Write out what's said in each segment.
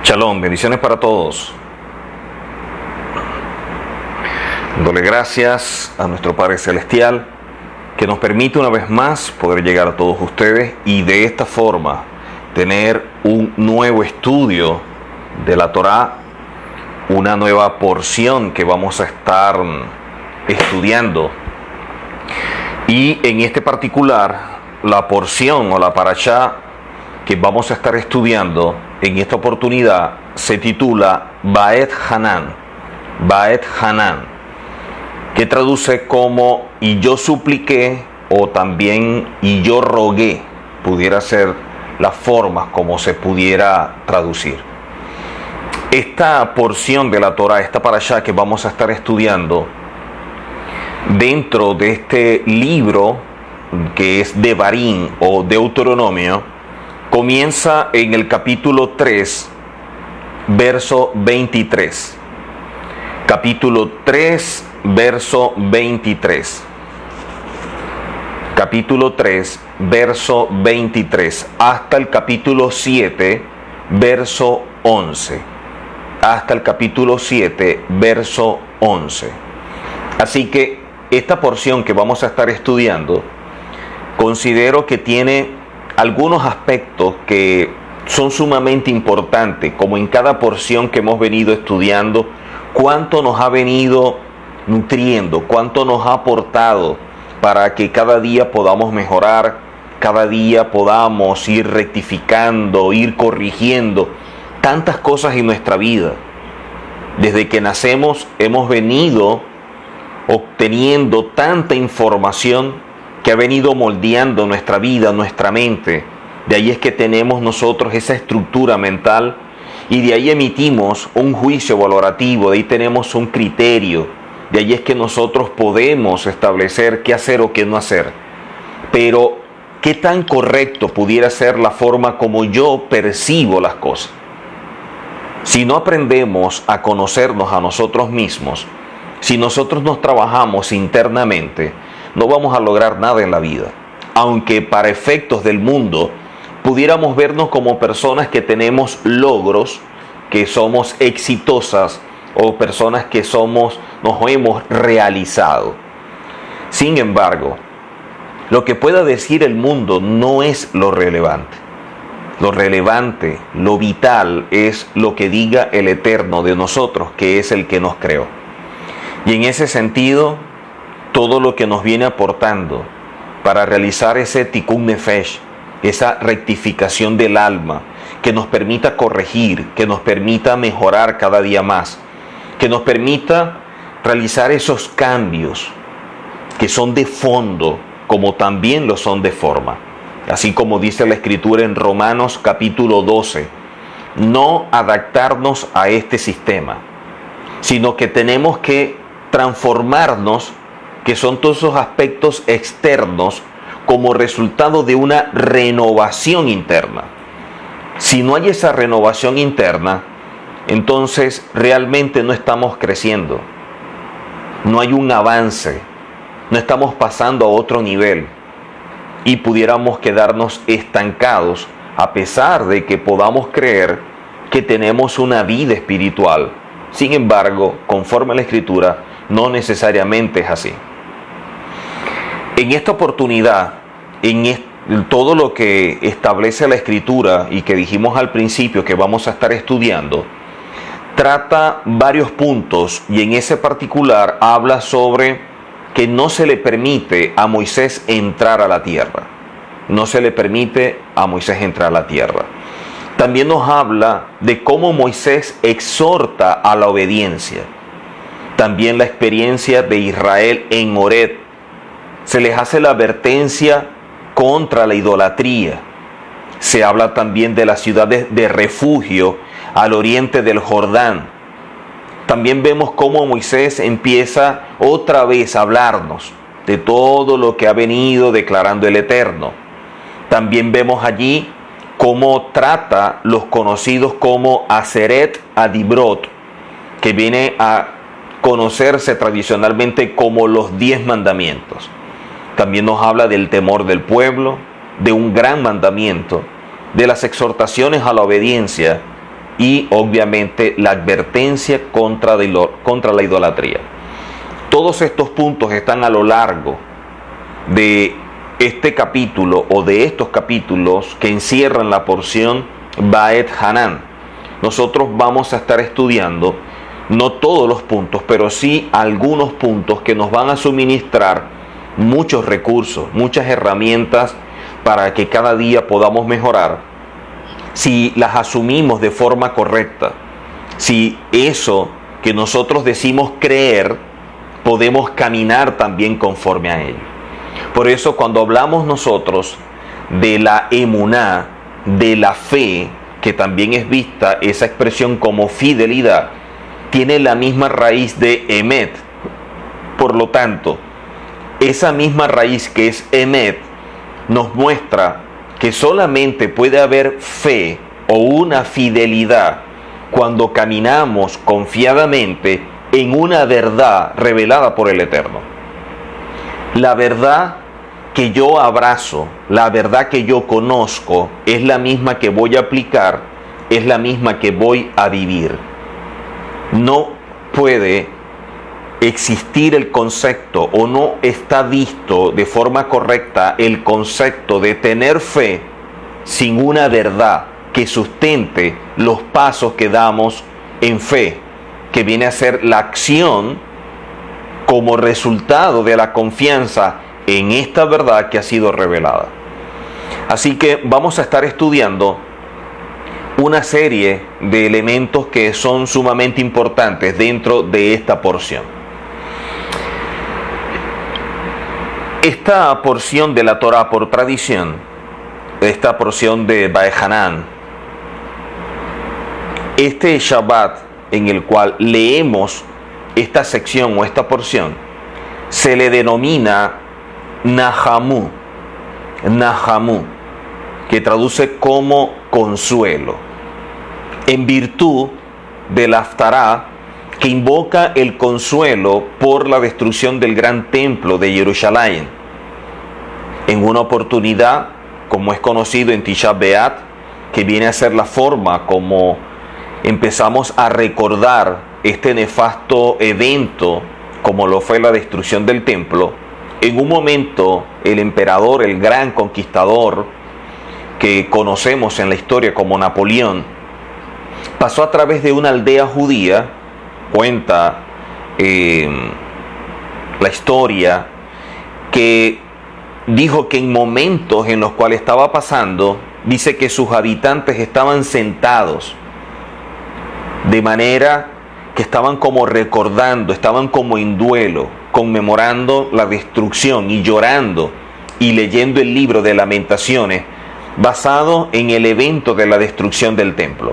Shalom, bendiciones para todos. Dándole gracias a nuestro Padre Celestial que nos permite una vez más poder llegar a todos ustedes y de esta forma tener un nuevo estudio de la Torá, una nueva porción que vamos a estar estudiando. Y en este particular, la porción o la parashá que vamos a estar estudiando en esta oportunidad se titula Baet Hanan, que traduce como y yo supliqué o también y yo rogué, pudiera ser la forma como se pudiera traducir. Esta porción de la Torá, esta parashá que vamos a estar estudiando dentro de este libro que es Devarim o Deuteronomio, comienza en el capítulo 3, verso 23. Capítulo 3, verso 23. Capítulo 3, verso 23. Hasta el capítulo 7, verso 11. Hasta el capítulo 7, verso 11. Así que esta porción que vamos a estar estudiando, considero que tiene algunos aspectos que son sumamente importantes, como en cada porción que hemos venido estudiando, cuánto nos ha venido nutriendo, cuánto nos ha aportado para que cada día podamos mejorar, cada día podamos ir rectificando, ir corrigiendo tantas cosas en nuestra vida. Desde que nacemos hemos venido obteniendo tanta información que ha venido moldeando nuestra vida, nuestra mente. De ahí es que tenemos nosotros esa estructura mental y de ahí emitimos un juicio valorativo, de ahí tenemos un criterio, de ahí es que nosotros podemos establecer qué hacer o qué no hacer. Pero, ¿qué tan correcto pudiera ser la forma como yo percibo las cosas? Si no aprendemos a conocernos a nosotros mismos, si nosotros nos trabajamos internamente, no vamos a lograr nada en la vida. Aunque para efectos del mundo pudiéramos vernos como personas que tenemos logros, que somos exitosas o personas que nos hemos realizado. Sin embargo, lo que pueda decir el mundo no es lo relevante. Lo relevante, lo vital es lo que diga el Eterno de nosotros, que es el que nos creó. Y en ese sentido, todo lo que nos viene aportando para realizar ese tikkun nefesh, esa rectificación del alma, que nos permita corregir, que nos permita mejorar cada día más, que nos permita realizar esos cambios que son de fondo, como también lo son de forma. Así como dice la Escritura en Romanos capítulo 12, no adaptarnos a este sistema, sino que tenemos que transformarnos, que son todos esos aspectos externos, como resultado de una renovación interna. Si no hay esa renovación interna, entonces realmente no estamos creciendo, no hay un avance, no estamos pasando a otro nivel y pudiéramos quedarnos estancados a pesar de que podamos creer que tenemos una vida espiritual. Sin embargo, conforme a la Escritura, no necesariamente es así. En esta oportunidad, en todo lo que establece la Escritura y que dijimos al principio que vamos a estar estudiando, trata varios puntos y en ese particular habla sobre que no se le permite a Moisés entrar a la tierra. No se le permite a Moisés entrar a la tierra. También nos habla de cómo Moisés exhorta a la obediencia. También la experiencia de Israel en Horeb. Se les hace la advertencia contra la idolatría. Se habla también de las ciudades de refugio al oriente del Jordán. También vemos cómo Moisés empieza otra vez a hablarnos de todo lo que ha venido declarando el Eterno. También vemos allí cómo trata los conocidos como Aseret Adibrot, que viene a conocerse tradicionalmente como los 10 mandamientos. También nos habla del temor del pueblo, de un gran mandamiento, de las exhortaciones a la obediencia y obviamente la advertencia contra la idolatría. Todos estos puntos están a lo largo de este capítulo o de estos capítulos que encierran la porción Baet Hanan. Nosotros vamos a estar estudiando no todos los puntos, pero sí algunos puntos que nos van a suministrar muchos recursos, muchas herramientas para que cada día podamos mejorar si las asumimos de forma correcta, si eso que nosotros decimos creer, podemos caminar también conforme a ello. Por eso cuando hablamos nosotros de la emuná, de la fe, que también es vista esa expresión como fidelidad, tiene la misma raíz de emet. Por lo tanto, esa misma raíz que es emet nos muestra que solamente puede haber fe o una fidelidad cuando caminamos confiadamente en una verdad revelada por el Eterno. La verdad que yo abrazo, la verdad que yo conozco, es la misma que voy a aplicar, es la misma que voy a vivir. No puede existir el concepto o no está visto de forma correcta el concepto de tener fe sin una verdad que sustente los pasos que damos en fe, que viene a ser la acción como resultado de la confianza en esta verdad que ha sido revelada. Así que vamos a estar estudiando una serie de elementos que son sumamente importantes dentro de esta porción. Esta porción de la Torah por tradición, esta porción de Baet Hanan, este Shabbat en el cual leemos esta sección o esta porción, se le denomina Nahamu, que traduce como consuelo, en virtud del Haftará, que invoca el consuelo por la destrucción del gran templo de Jerusalén. En una oportunidad, como es conocido en Tisha B'Av, que viene a ser la forma como empezamos a recordar este nefasto evento, como lo fue la destrucción del templo, en un momento el emperador, el gran conquistador que conocemos en la historia como Napoleón, pasó a través de una aldea judía. Cuenta la historia que dijo que en momentos en los cuales estaba pasando, dice que sus habitantes estaban sentados de manera que estaban como recordando, estaban como en duelo, conmemorando la destrucción y llorando y leyendo el libro de Lamentaciones basado en el evento de la destrucción del templo.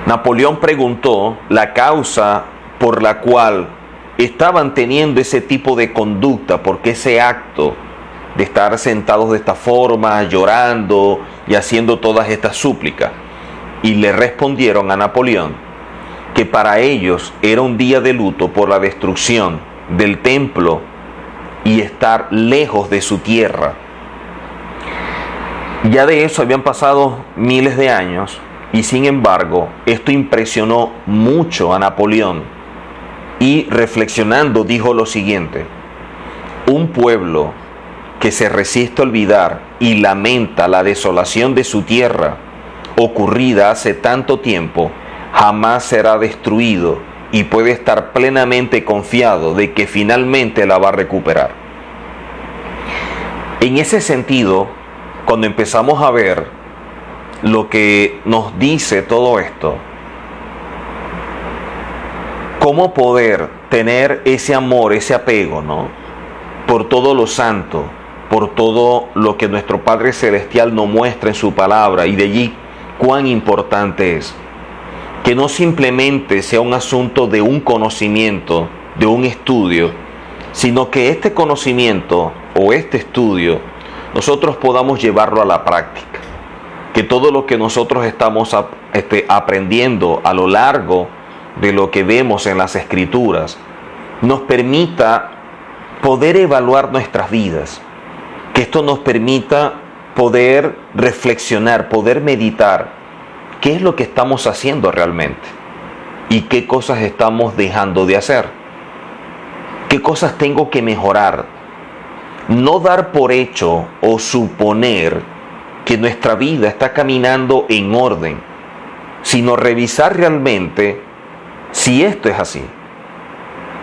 Napoleón preguntó la causa por la cual estaban teniendo ese tipo de conducta, porque ese acto de estar sentados de esta forma, llorando y haciendo todas estas súplicas. Y le respondieron a Napoleón que para ellos era un día de luto por la destrucción del templo y estar lejos de su tierra. Ya de eso habían pasado miles de años. Y sin embargo, esto impresionó mucho a Napoleón y reflexionando dijo lo siguiente: un pueblo que se resiste a olvidar y lamenta la desolación de su tierra, ocurrida hace tanto tiempo, jamás será destruido y puede estar plenamente confiado de que finalmente la va a recuperar. En ese sentido, cuando empezamos a ver lo que nos dice todo esto, cómo poder tener ese amor, ese apego, ¿no?, por todo lo santo, por todo lo que nuestro Padre Celestial nos muestra en su palabra, y de allí cuán importante es que no simplemente sea un asunto de un conocimiento, de un estudio, sino que este conocimiento o este estudio nosotros podamos llevarlo a la práctica. Que todo lo que nosotros estamos aprendiendo a lo largo de lo que vemos en las Escrituras nos permita poder evaluar nuestras vidas, que esto nos permita poder reflexionar, poder meditar, qué es lo que estamos haciendo realmente y qué cosas estamos dejando de hacer. ¿Qué cosas tengo que mejorar? No dar por hecho o suponer que nuestra vida está caminando en orden, sino revisar realmente si esto es así.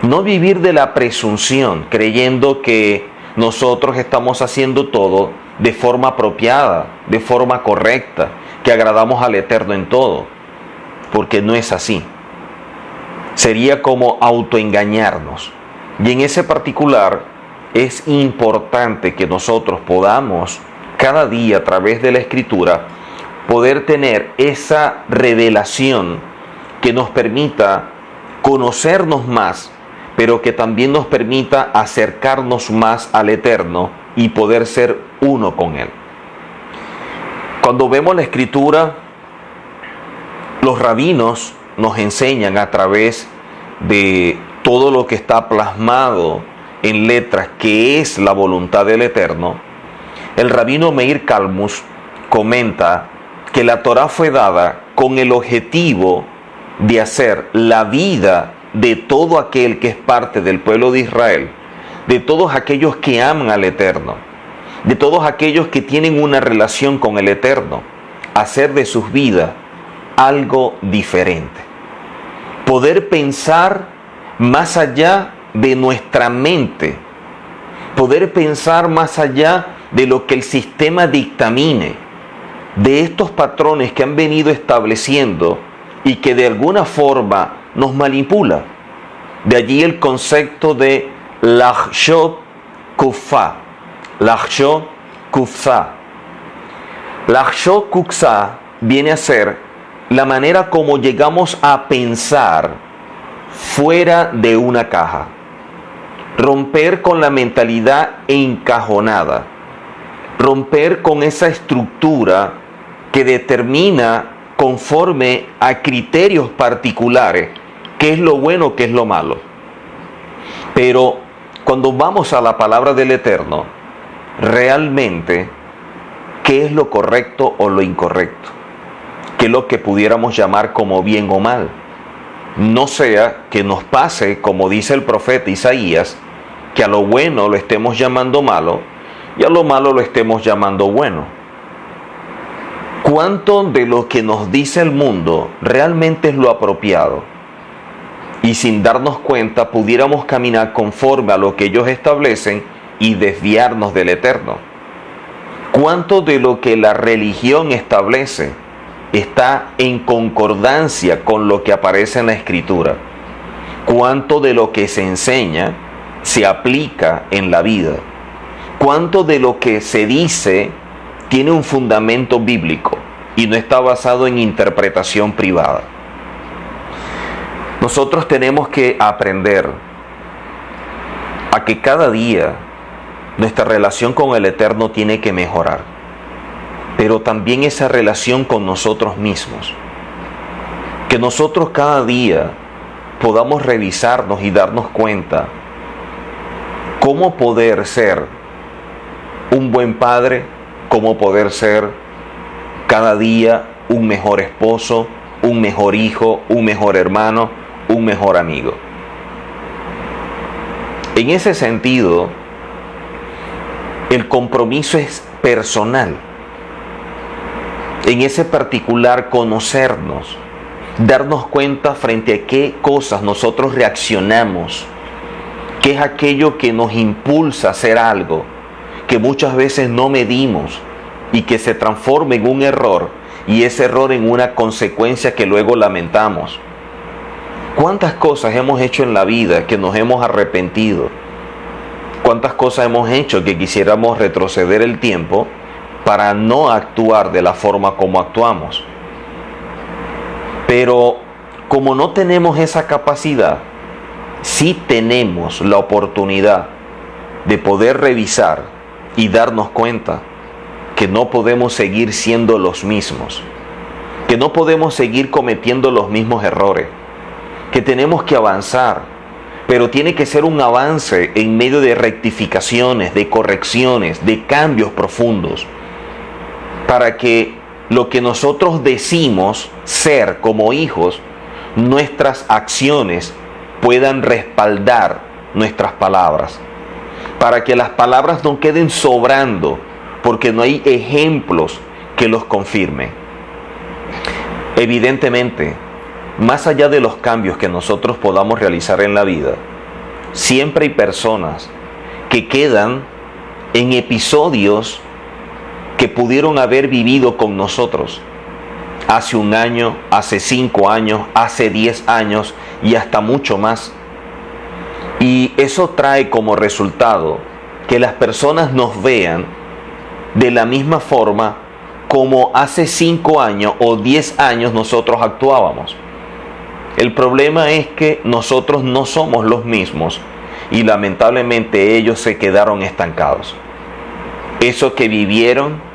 No vivir de la presunción, creyendo que nosotros estamos haciendo todo de forma apropiada, de forma correcta, que agradamos al Eterno en todo, porque no es así. Sería como autoengañarnos. Y en ese particular es importante que nosotros podamos cada día a través de la Escritura poder tener esa revelación que nos permita conocernos más, pero que también nos permita acercarnos más al Eterno y poder ser uno con Él. Cuando vemos la Escritura, los rabinos nos enseñan a través de todo lo que está plasmado en letras, que es la voluntad del Eterno. El rabino Meir Kalmush comenta que la Torá fue dada con el objetivo de hacer la vida de todo aquel que es parte del pueblo de Israel, de todos aquellos que aman al Eterno, de todos aquellos que tienen una relación con el Eterno, hacer de sus vidas algo diferente. Poder pensar más allá de nuestra mente, poder pensar más allá de lo que el sistema dictamine, de estos patrones que han venido estableciendo y que de alguna forma nos manipula. De allí el concepto de Lachshov Kufsa. Lachshov Kufsa. Lachshov Kufsa viene a ser la manera como llegamos a pensar fuera de una caja. Romper con la mentalidad encajonada. Romper con esa estructura que determina conforme a criterios particulares qué es lo bueno, qué es lo malo. Pero cuando vamos a la palabra del Eterno, realmente, ¿qué es lo correcto o lo incorrecto? ¿Qué es lo que pudiéramos llamar como bien o mal? No sea que nos pase, como dice el profeta Isaías, que a lo bueno lo estemos llamando malo y a lo malo lo estemos llamando bueno. ¿Cuánto de lo que nos dice el mundo realmente es lo apropiado? Y sin darnos cuenta pudiéramos caminar conforme a lo que ellos establecen y desviarnos del Eterno. ¿Cuánto de lo que la religión establece está en concordancia con lo que aparece en la Escritura? ¿Cuánto de lo que se enseña se aplica en la vida? ¿Cuánto de lo que se dice tiene un fundamento bíblico y no está basado en interpretación privada? Nosotros tenemos que aprender a que cada día nuestra relación con el Eterno tiene que mejorar, pero también esa relación con nosotros mismos. Que nosotros cada día podamos revisarnos y darnos cuenta cómo poder ser un buen padre, cómo poder ser cada día un mejor esposo, un mejor hijo, un mejor hermano, un mejor amigo. En ese sentido, el compromiso es personal. En ese particular, conocernos, darnos cuenta frente a qué cosas nosotros reaccionamos, qué es aquello que nos impulsa a hacer algo, que muchas veces no medimos y que se transforma en un error, y ese error en una consecuencia que luego lamentamos. ¿Cuántas cosas hemos hecho en la vida que nos hemos arrepentido? ¿Cuántas cosas hemos hecho que quisiéramos retroceder el tiempo para no actuar de la forma como actuamos? Pero como no tenemos esa capacidad, sí tenemos la oportunidad de poder revisar y darnos cuenta que no podemos seguir siendo los mismos, que no podemos seguir cometiendo los mismos errores, que tenemos que avanzar, pero tiene que ser un avance en medio de rectificaciones, de correcciones, de cambios profundos, para que lo que nosotros decimos ser como hijos, nuestras acciones puedan respaldar nuestras palabras, para que las palabras no queden sobrando, porque no hay ejemplos que los confirmen. Evidentemente, más allá de los cambios que nosotros podamos realizar en la vida, siempre hay personas que quedan en episodios que pudieron haber vivido con nosotros hace un año, hace 5 años, hace 10 años y hasta mucho más. Y eso trae como resultado que las personas nos vean de la misma forma como hace 5 años o 10 años nosotros actuábamos. El problema es que nosotros no somos los mismos y lamentablemente ellos se quedaron estancados. Eso que vivieron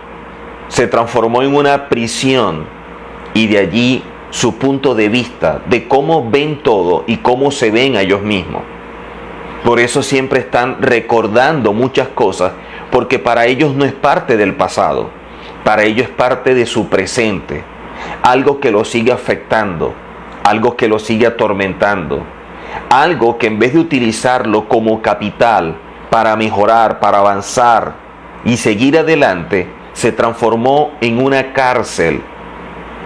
se transformó en una prisión y de allí su punto de vista de cómo ven todo y cómo se ven a ellos mismos. Por eso siempre están recordando muchas cosas, porque para ellos no es parte del pasado, para ellos es parte de su presente, algo que los sigue afectando, algo que los sigue atormentando, algo que en vez de utilizarlo como capital para mejorar, para avanzar y seguir adelante, se transformó en una cárcel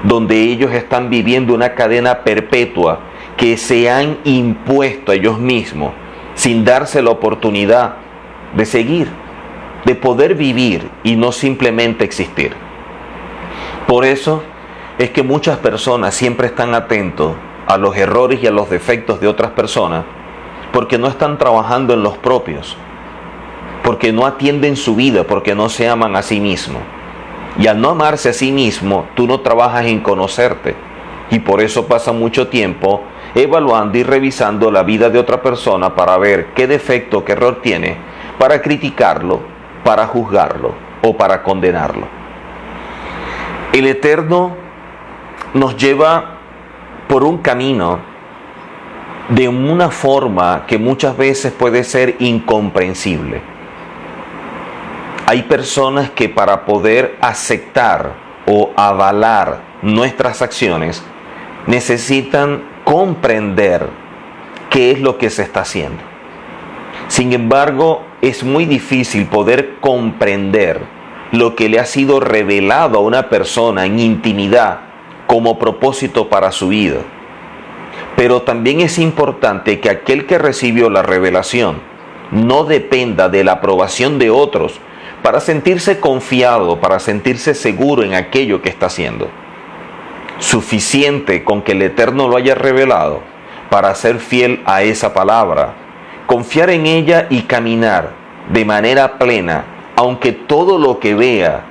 donde ellos están viviendo una cadena perpetua que se han impuesto a ellos mismos sin darse la oportunidad de seguir, de poder vivir y no simplemente existir. Por eso es que muchas personas siempre están atentos a los errores y a los defectos de otras personas, porque no están trabajando en los propios, porque no atienden su vida, porque no se aman a sí mismos. Y al no amarse a sí mismo, tú no trabajas en conocerte. Y por eso pasa mucho tiempo evaluando y revisando la vida de otra persona para ver qué defecto, qué error tiene, para criticarlo, para juzgarlo o para condenarlo. El Eterno nos lleva por un camino de una forma que muchas veces puede ser incomprensible. Hay personas que para poder aceptar o avalar nuestras acciones necesitan comprender qué es lo que se está haciendo. Sin embargo, es muy difícil poder comprender lo que le ha sido revelado a una persona en intimidad como propósito para su vida. Pero también es importante que aquel que recibió la revelación no dependa de la aprobación de otros para sentirse confiado, para sentirse seguro en aquello que está haciendo. Suficiente con que el Eterno lo haya revelado para ser fiel a esa palabra, confiar en ella y caminar de manera plena, aunque todo lo que vea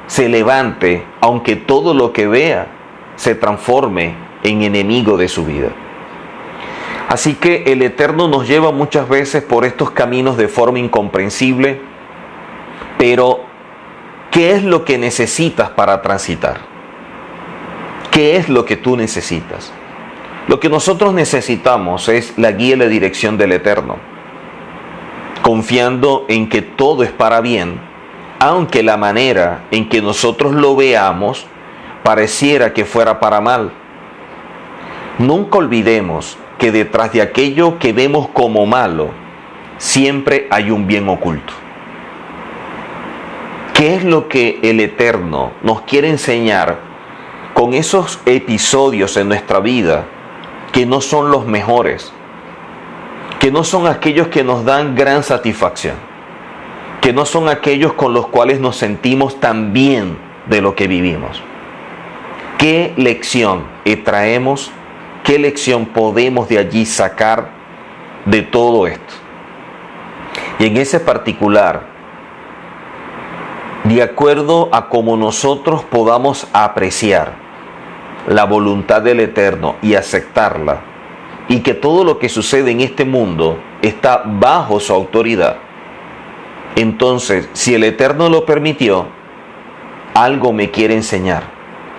se levante, aunque todo lo que vea se transforme en enemigo de su vida. Así que el Eterno nos lleva muchas veces por estos caminos de forma incomprensible, pero ¿qué es lo que necesitas para transitar? ¿Qué es lo que tú necesitas? Lo que nosotros necesitamos es la guía y la dirección del Eterno, confiando en que todo es para bien, aunque la manera en que nosotros lo veamos pareciera que fuera para mal. Nunca olvidemos que detrás de aquello que vemos como malo, siempre hay un bien oculto. ¿Qué es lo que el Eterno nos quiere enseñar con esos episodios en nuestra vida que no son los mejores, que no son aquellos que nos dan gran satisfacción, que no son aquellos con los cuales nos sentimos tan bien de lo que vivimos? ¿Qué lección traemos? ¿Qué lección podemos de allí sacar de todo esto? Y en ese particular, de acuerdo a cómo nosotros podamos apreciar la voluntad del Eterno y aceptarla, y que todo lo que sucede en este mundo está bajo su autoridad, entonces, si el Eterno lo permitió, algo me quiere enseñar,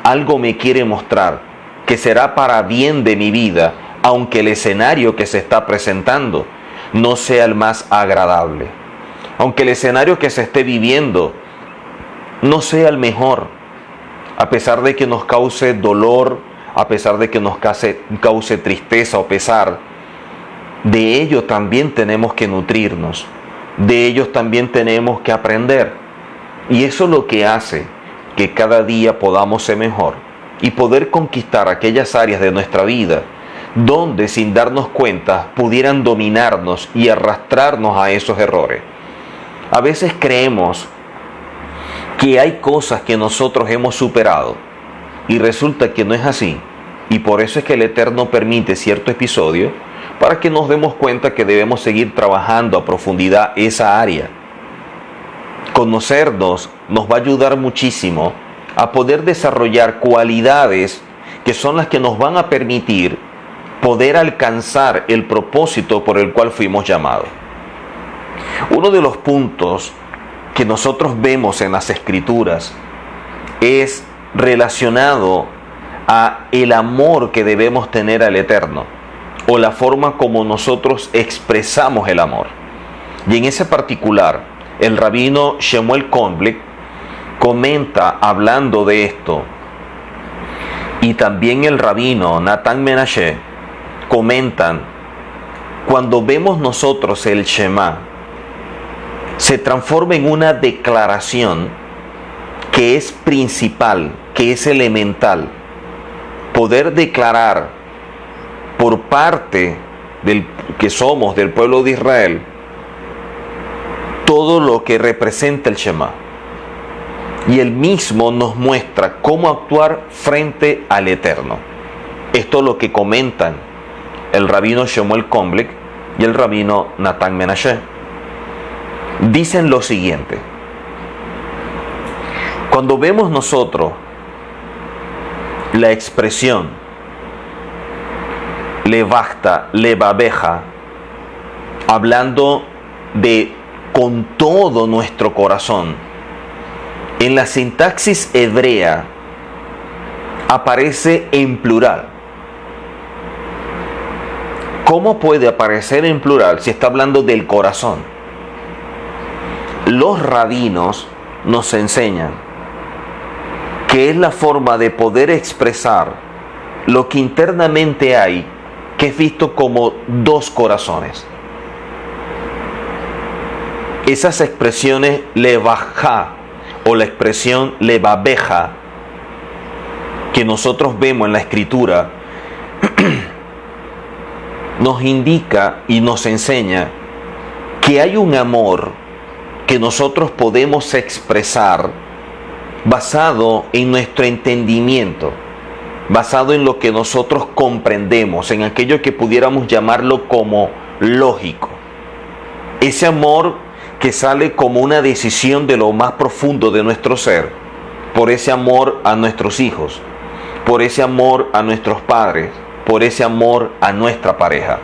algo me quiere mostrar, que será para bien de mi vida, aunque el escenario que se está presentando no sea el más agradable, aunque el escenario que se esté viviendo no sea el mejor, A pesar de que nos cause dolor, a pesar de que nos cause tristeza o pesar, de ello también tenemos que nutrirnos, de ellos también tenemos que aprender. Y eso es lo que hace que cada día podamos ser mejor y poder conquistar aquellas áreas de nuestra vida donde sin darnos cuenta pudieran dominarnos y arrastrarnos a esos errores. A veces creemos que hay cosas que nosotros hemos superado y resulta que no es así. Y por eso es que el Eterno permite cierto episodio para que nos demos cuenta que debemos seguir trabajando a profundidad esa área. Conocernos nos va a ayudar muchísimo a poder desarrollar cualidades que son las que nos van a permitir poder alcanzar el propósito por el cual fuimos llamados. Uno de los puntos que nosotros vemos en las Escrituras es relacionado a el amor que debemos tener al Eterno, o la forma como nosotros expresamos el amor. Y en ese particular, el rabino Shemuel Konblick comenta hablando de esto, y también el rabino Natán Menashe comentan, cuando vemos nosotros el Shema, se transforma en una declaración que es principal, que es elemental. Poder declarar por parte del que somos del pueblo de Israel todo lo que representa el Shema. Y él mismo nos muestra cómo actuar frente al Eterno. Esto es lo que comentan el rabino Shemuel Konblick y el rabino Natán Menashe. Dicen lo siguiente: cuando vemos nosotros la expresión levachta, levabeja, hablando de con todo nuestro corazón, en la sintaxis hebrea aparece en plural. ¿Cómo puede aparecer en plural si está hablando del corazón? Los rabinos nos enseñan que es la forma de poder expresar lo que internamente hay, que es visto como dos corazones. Esas expresiones levajá o la expresión levabeja que nosotros vemos en la Escritura nos indica y nos enseña que hay un amor que nosotros podemos expresar basado en nuestro entendimiento, basado en lo que nosotros comprendemos, en aquello que pudiéramos llamarlo como lógico. Ese amor que sale como una decisión de lo más profundo de nuestro ser, por ese amor a nuestros hijos, por ese amor a nuestros padres, por ese amor a nuestra pareja.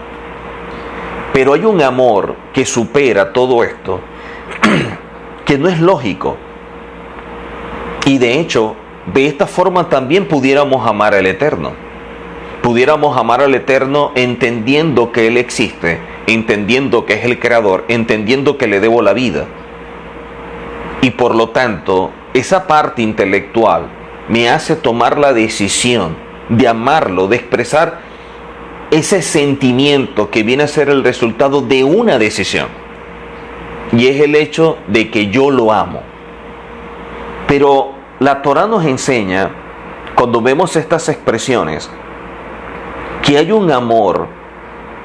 Pero hay un amor que supera todo esto, que no es lógico. Y de hecho, de esta forma también pudiéramos amar al Eterno. Pudiéramos amar al Eterno entendiendo que Él existe, entendiendo que es el Creador, entendiendo que le debo la vida. Y por lo tanto, esa parte intelectual me hace tomar la decisión de amarlo, de expresar ese sentimiento que viene a ser el resultado de una decisión. Y es el hecho de que yo lo amo. Pero la Torá nos enseña, cuando vemos estas expresiones, que hay un amor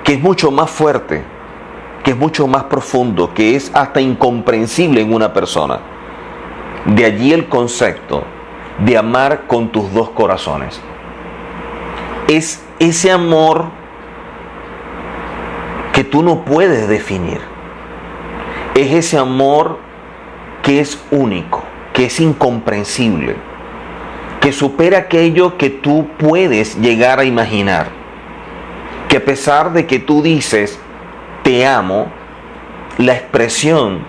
que es mucho más fuerte, que es mucho más profundo, que es hasta incomprensible en una persona. De allí el concepto de amar con tus dos corazones. Es ese amor que tú no puedes definir. Es ese amor que es único, que es incomprensible, que supera aquello que tú puedes llegar a imaginar. Que a pesar de que tú dices, te amo, la expresión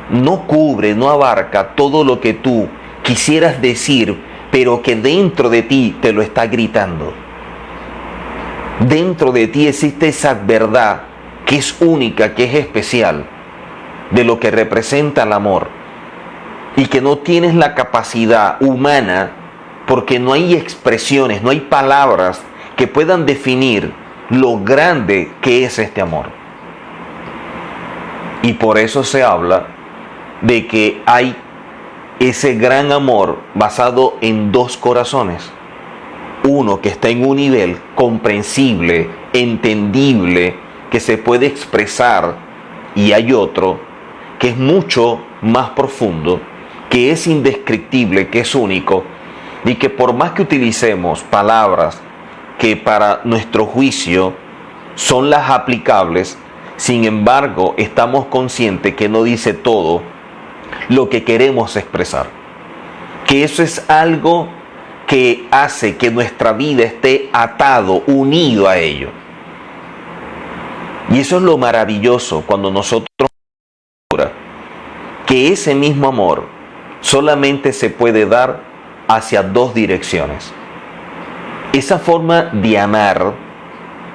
no cubre, no abarca todo lo que tú quisieras decir, pero que dentro de ti te lo está gritando. Dentro de ti existe esa verdad que es única, que es especial, de lo que representa el amor, y que no tienes la capacidad humana porque no hay expresiones, no hay palabras que puedan definir lo grande que es este amor. Y por eso se habla de que hay ese gran amor basado en dos corazones. Uno que está en un nivel comprensible, entendible, que se puede expresar, y hay otro que es mucho más profundo, que es indescriptible, que es único, y que por más que utilicemos palabras que para nuestro juicio son las aplicables, sin embargo estamos conscientes que no dice todo lo que queremos expresar. Que eso es algo que hace que nuestra vida esté atado, unido a ello. Y eso es lo maravilloso cuando nosotros que ese mismo amor solamente se puede dar hacia dos direcciones. Esa forma de amar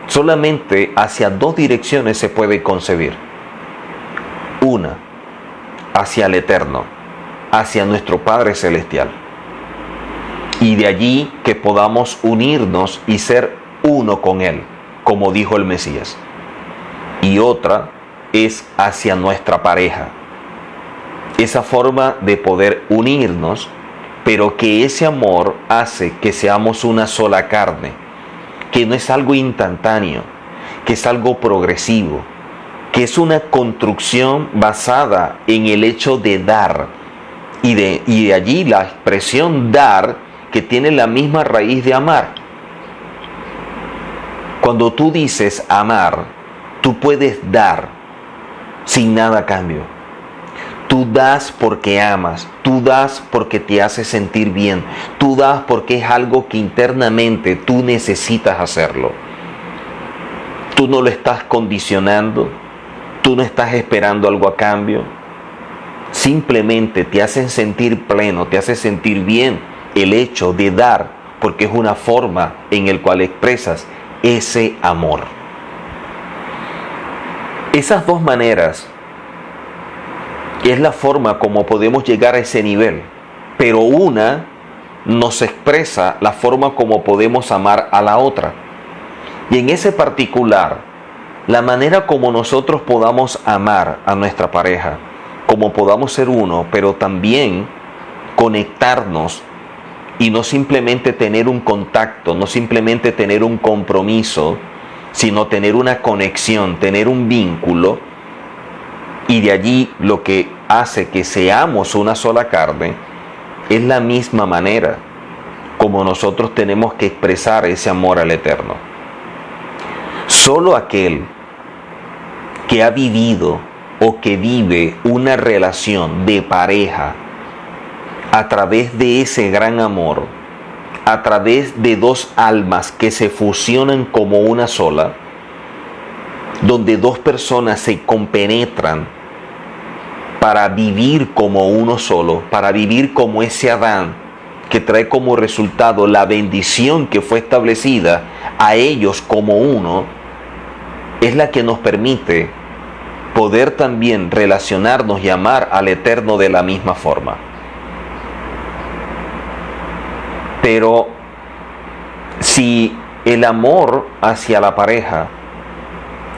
solamente hacia dos direcciones se puede concebir. Una, hacia el eterno, hacia nuestro Padre Celestial. Y de allí que podamos unirnos y ser uno con Él, como dijo el Mesías. Y otra es hacia nuestra pareja. Esa forma de poder unirnos, pero que ese amor hace que seamos una sola carne, que no es algo instantáneo, que es algo progresivo, que es una construcción basada en el hecho de dar, y de allí la expresión dar, que tiene la misma raíz de amar. Cuando tú dices amar, tú puedes dar sin nada a cambio. Tú das porque amas, tú das porque te hace sentir bien, tú das porque es algo que internamente tú necesitas hacerlo. Tú no lo estás condicionando, tú no estás esperando algo a cambio. Simplemente te hacen sentir pleno, te hace sentir bien el hecho de dar, porque es una forma en la cual expresas ese amor. Esas dos maneras es la forma como podemos llegar a ese nivel, pero una nos expresa la forma como podemos amar a la otra. Y en ese particular, la manera como nosotros podamos amar a nuestra pareja, como podamos ser uno, pero también conectarnos y no simplemente tener un contacto, no simplemente tener un compromiso, sino tener una conexión, tener un vínculo, y de allí lo que hace que seamos una sola carne, es la misma manera como nosotros tenemos que expresar ese amor al Eterno. Solo aquel que ha vivido o que vive una relación de pareja a través de ese gran amor, a través de dos almas que se fusionan como una sola, donde dos personas se compenetran para vivir como uno solo, para vivir como ese Adán que trae como resultado la bendición que fue establecida a ellos como uno, es la que nos permite poder también relacionarnos y amar al Eterno de la misma forma. Pero si el amor hacia la pareja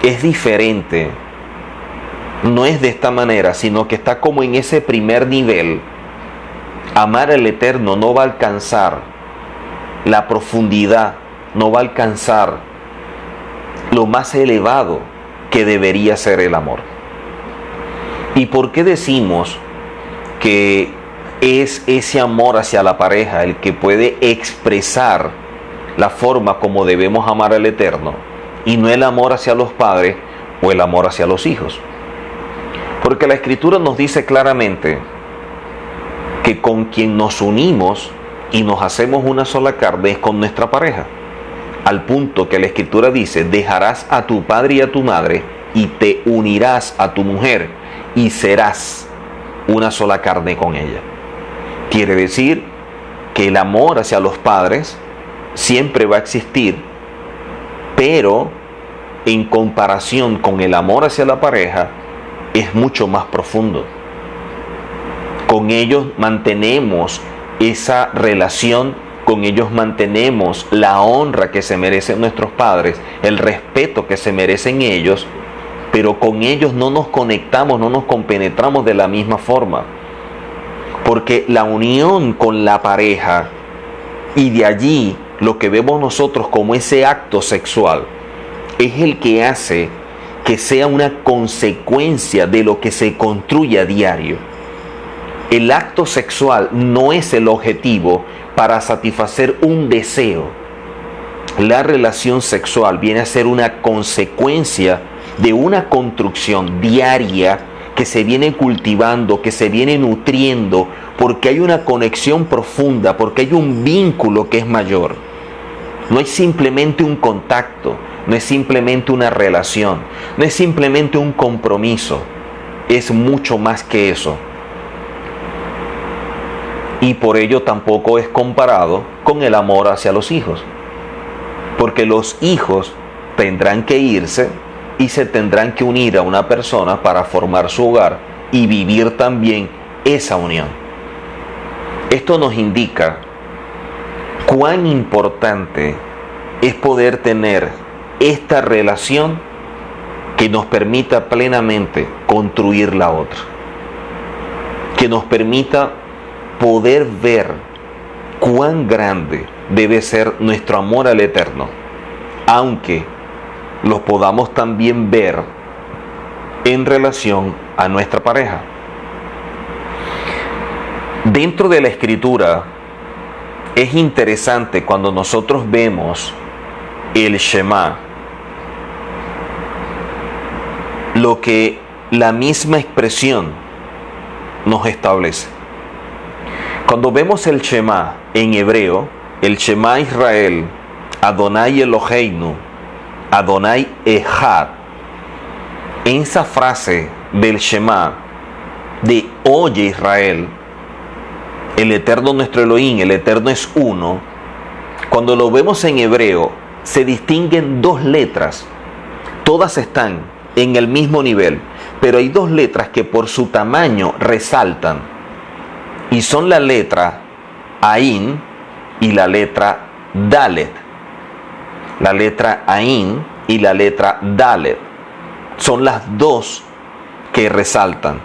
es diferente, no es de esta manera, sino que está como en ese primer nivel, amar al Eterno no va a alcanzar la profundidad, no va a alcanzar lo más elevado que debería ser el amor. ¿Y por qué decimos que es ese amor hacia la pareja el que puede expresar la forma como debemos amar al Eterno, y no el amor hacia los padres o el amor hacia los hijos? Porque la Escritura nos dice claramente que con quien nos unimos y nos hacemos una sola carne es con nuestra pareja. Al punto que la Escritura dice: dejarás a tu padre y a tu madre y te unirás a tu mujer y serás una sola carne con ella. Quiere decir que el amor hacia los padres siempre va a existir, pero en comparación con el amor hacia la pareja es mucho más profundo. Con ellos mantenemos esa relación con ellos mantenemos la honra que se merecen nuestros padres, el respeto que se merecen ellos, pero con ellos no nos conectamos, no nos compenetramos de la misma forma. Porque la unión con la pareja, y de allí lo que vemos nosotros como ese acto sexual, es el que hace que sea una consecuencia de lo que se construye a diario. El acto sexual no es el objetivo para satisfacer un deseo. La relación sexual viene a ser una consecuencia de una construcción diaria que se viene cultivando, que se viene nutriendo, porque hay una conexión profunda, porque hay un vínculo que es mayor. No es simplemente un contacto, no es simplemente una relación, no es simplemente un compromiso, es mucho más que eso. Y por ello tampoco es comparado con el amor hacia los hijos, porque los hijos tendrán que irse y se tendrán que unir a una persona para formar su hogar y vivir también esa unión. Esto nos indica cuán importante es poder tener esta relación que nos permita plenamente construir la otra, que nos permita poder ver cuán grande debe ser nuestro amor al Eterno, aunque lo podamos también ver en relación a nuestra pareja. Dentro de la Escritura es interesante cuando nosotros vemos el Shema, lo que la misma expresión nos establece. Cuando vemos el Shema en hebreo, el Shema Israel, Adonai Eloheinu, Adonai Echad, en esa frase del Shema de Oye Israel, el Eterno nuestro Elohim, el Eterno es uno, cuando lo vemos en hebreo, se distinguen dos letras. Todas están en el mismo nivel, pero hay dos letras que por su tamaño resaltan, y son la letra Ain y la letra Dalet. La letra Ain y la letra Dalet son las dos que resaltan.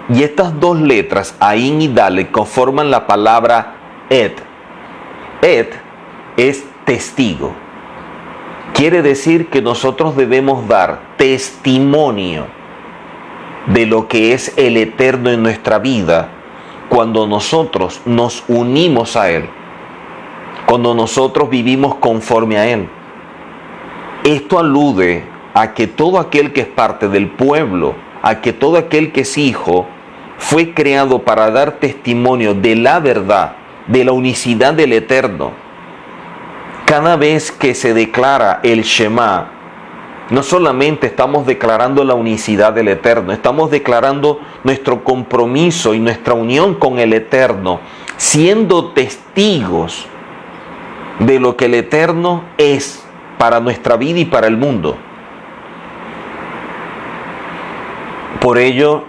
Y estas dos letras, Ain y Dalet, conforman la palabra Et. Et es testigo. Quiere decir que nosotros debemos dar testimonio de lo que es el Eterno en nuestra vida cuando nosotros nos unimos a Él, cuando nosotros vivimos conforme a Él. Esto alude a que todo aquel que es parte del pueblo, a que todo aquel que es hijo, fue creado para dar testimonio de la verdad, de la unicidad del Eterno. Cada vez que se declara el Shema, no solamente estamos declarando la unicidad del Eterno, estamos declarando nuestro compromiso y nuestra unión con el Eterno, siendo testigos de lo que el Eterno es para nuestra vida y para el mundo. Por ello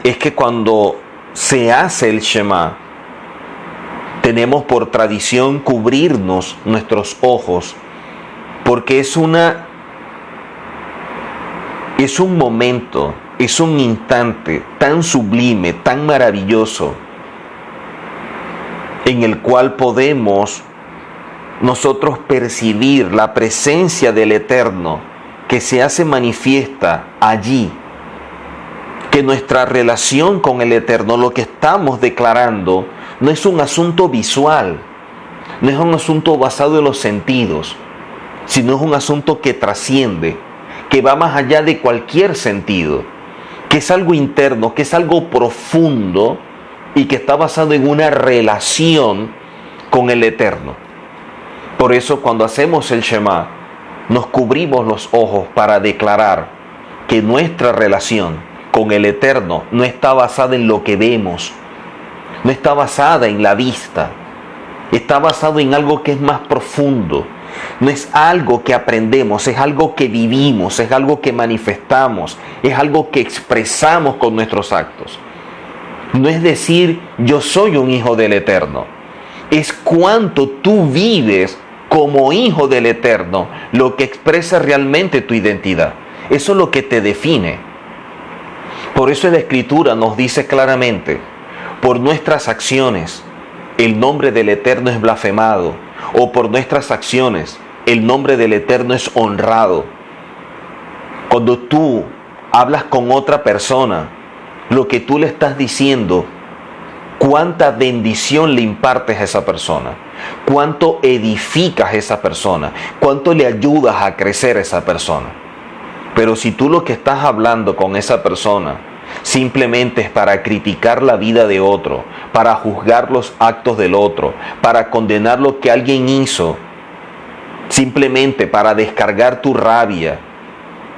es que cuando se hace el Shema, tenemos por tradición cubrirnos nuestros ojos, porque es un momento, es un instante tan sublime, tan maravilloso, en el cual podemos nosotros percibir la presencia del Eterno que se hace manifiesta allí, que nuestra relación con el Eterno, lo que estamos declarando, no es un asunto visual, no es un asunto basado en los sentidos, sino es un asunto que trasciende, que va más allá de cualquier sentido, que es algo interno, que es algo profundo y que está basado en una relación con el Eterno. Por eso cuando hacemos el Shema, nos cubrimos los ojos para declarar que nuestra relación con el Eterno no está basada en lo que vemos, no está basada en la vista, está basado en algo que es más profundo. No es algo que aprendemos, es algo que vivimos, es algo que manifestamos, es algo que expresamos con nuestros actos. No es decir, yo soy un hijo del Eterno, Es cuánto tú vives como hijo del Eterno lo que expresa realmente tu identidad. Eso es lo que te define. Por eso la Escritura nos dice claramente, por nuestras acciones el nombre del Eterno es blasfemado, o por nuestras acciones el nombre del Eterno es honrado. Cuando tú hablas con otra persona, lo que tú le estás diciendo, cuánta bendición le impartes a esa persona, cuánto edificas a esa persona, cuánto le ayudas a crecer a esa persona. Pero si tú lo que estás hablando con esa persona simplemente es para criticar la vida de otro, para juzgar los actos del otro, para condenar lo que alguien hizo, simplemente para descargar tu rabia,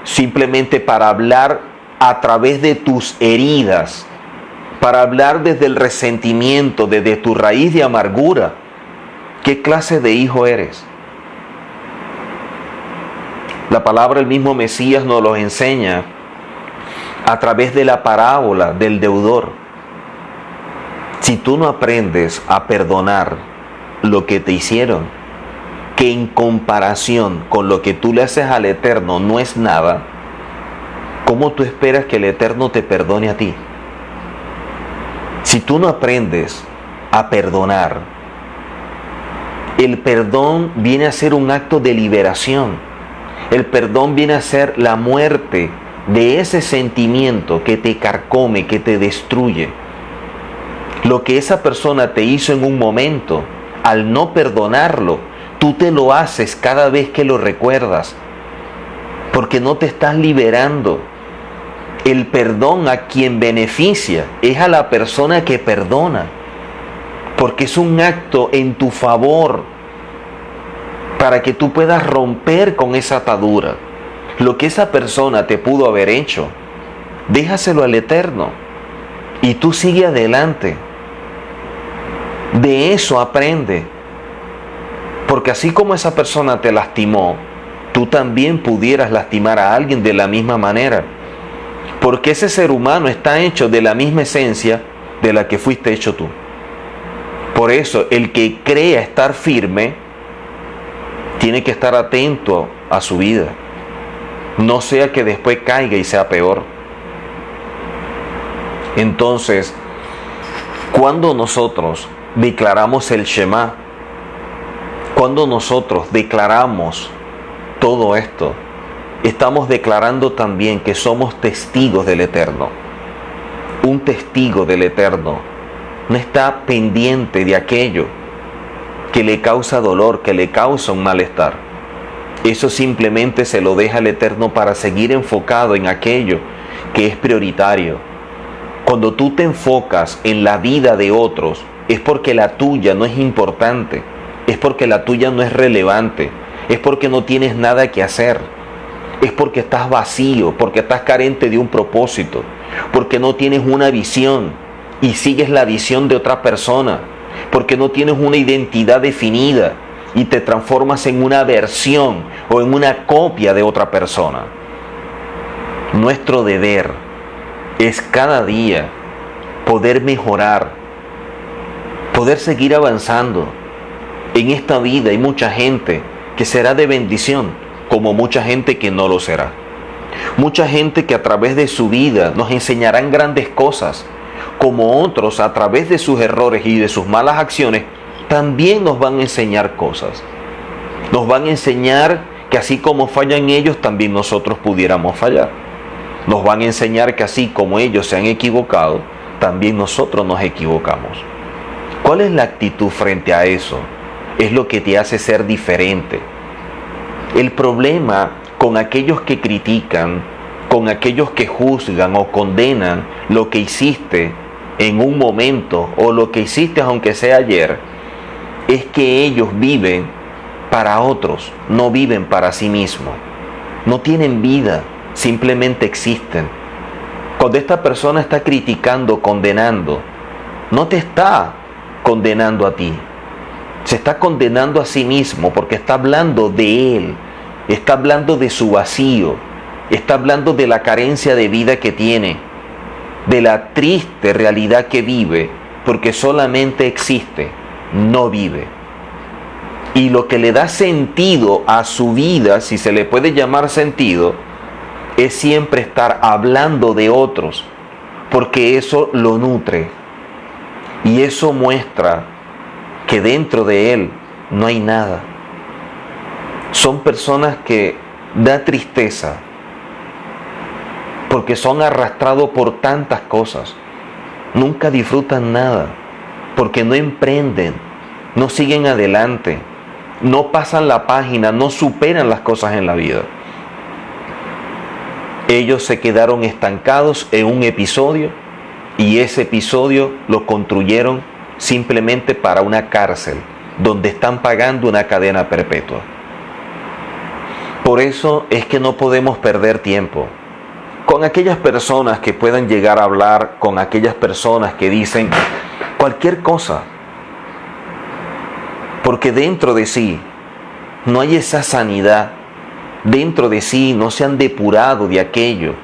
simplemente para hablar a través de tus heridas, para hablar desde el resentimiento, desde tu raíz de amargura, ¿qué clase de hijo eres? La palabra del mismo Mesías nos lo enseña a través de la parábola del deudor. Si tú no aprendes a perdonar lo que te hicieron, que en comparación con lo que tú le haces al Eterno no es nada, ¿cómo tú esperas que el Eterno te perdone a ti? Si tú no aprendes a perdonar, el perdón viene a ser un acto de liberación. El perdón viene a ser la muerte de ese sentimiento que te carcome, que te destruye. Lo que esa persona te hizo en un momento, al no perdonarlo, tú te lo haces cada vez que lo recuerdas, porque no te estás liberando. El perdón a quien beneficia es a la persona que perdona, porque es un acto en tu favor para que tú puedas romper con esa atadura. Lo que esa persona te pudo haber hecho, déjaselo al Eterno y tú sigue adelante. De eso aprende, porque así como esa persona te lastimó, tú también pudieras lastimar a alguien de la misma manera, porque ese ser humano está hecho de la misma esencia de la que fuiste hecho tú. Por eso el que crea estar firme tiene que estar atento a su vida, no sea que después caiga y sea peor. Entonces, cuando nosotros declaramos el Shema, cuando nosotros declaramos todo esto, estamos declarando también que somos testigos del Eterno. Un testigo del Eterno no está pendiente de aquello que le causa dolor, que le causa un malestar. Eso simplemente se lo deja al Eterno para seguir enfocado en aquello que es prioritario. Cuando tú te enfocas en la vida de otros, es porque la tuya no es importante, es porque la tuya no es relevante, es porque no tienes nada que hacer, es porque estás vacío, porque estás carente de un propósito, porque no tienes una visión y sigues la visión de otra persona, porque no tienes una identidad definida y te transformas en una versión o en una copia de otra persona. Nuestro deber es cada día poder mejorar, poder seguir avanzando. En esta vida hay mucha gente que será de bendición, como mucha gente que no lo será. Mucha gente que a través de su vida nos enseñarán grandes cosas, como otros a través de sus errores y de sus malas acciones también nos van a enseñar cosas. Nos van a enseñar que así como fallan ellos, también nosotros pudiéramos fallar. Nos van a enseñar que así como ellos se han equivocado, también nosotros nos equivocamos. ¿Cuál es la actitud frente a eso? Es lo que te hace ser diferente. El problema con aquellos que critican, con aquellos que juzgan o condenan lo que hiciste en un momento o lo que hiciste aunque sea ayer, es que ellos viven para otros, no viven para sí mismos. No tienen vida, simplemente existen. Cuando esta persona está criticando, condenando, no te está condenando a ti. Se está condenando a sí mismo porque está hablando de él, está hablando de su vacío, está hablando de la carencia de vida que tiene, de la triste realidad que vive porque solamente existe. no vive. Y lo que le da sentido a su vida, si se le puede llamar sentido, es siempre estar hablando de otros, porque eso lo nutre. Y eso muestra que dentro de él no hay nada. Son personas que da tristeza, porque son arrastrados por tantas cosas. Nunca disfrutan nada, porque no emprenden, no siguen adelante, no pasan la página, no superan las cosas en la vida. Ellos se quedaron estancados en un episodio y ese episodio lo construyeron simplemente para una cárcel donde están pagando una cadena perpetua. Por eso es que no podemos perder tiempo con aquellas personas que puedan llegar a hablar, con aquellas personas que dicen cualquier cosa, porque dentro de sí no hay esa sanidad, dentro de sí no se han depurado de aquello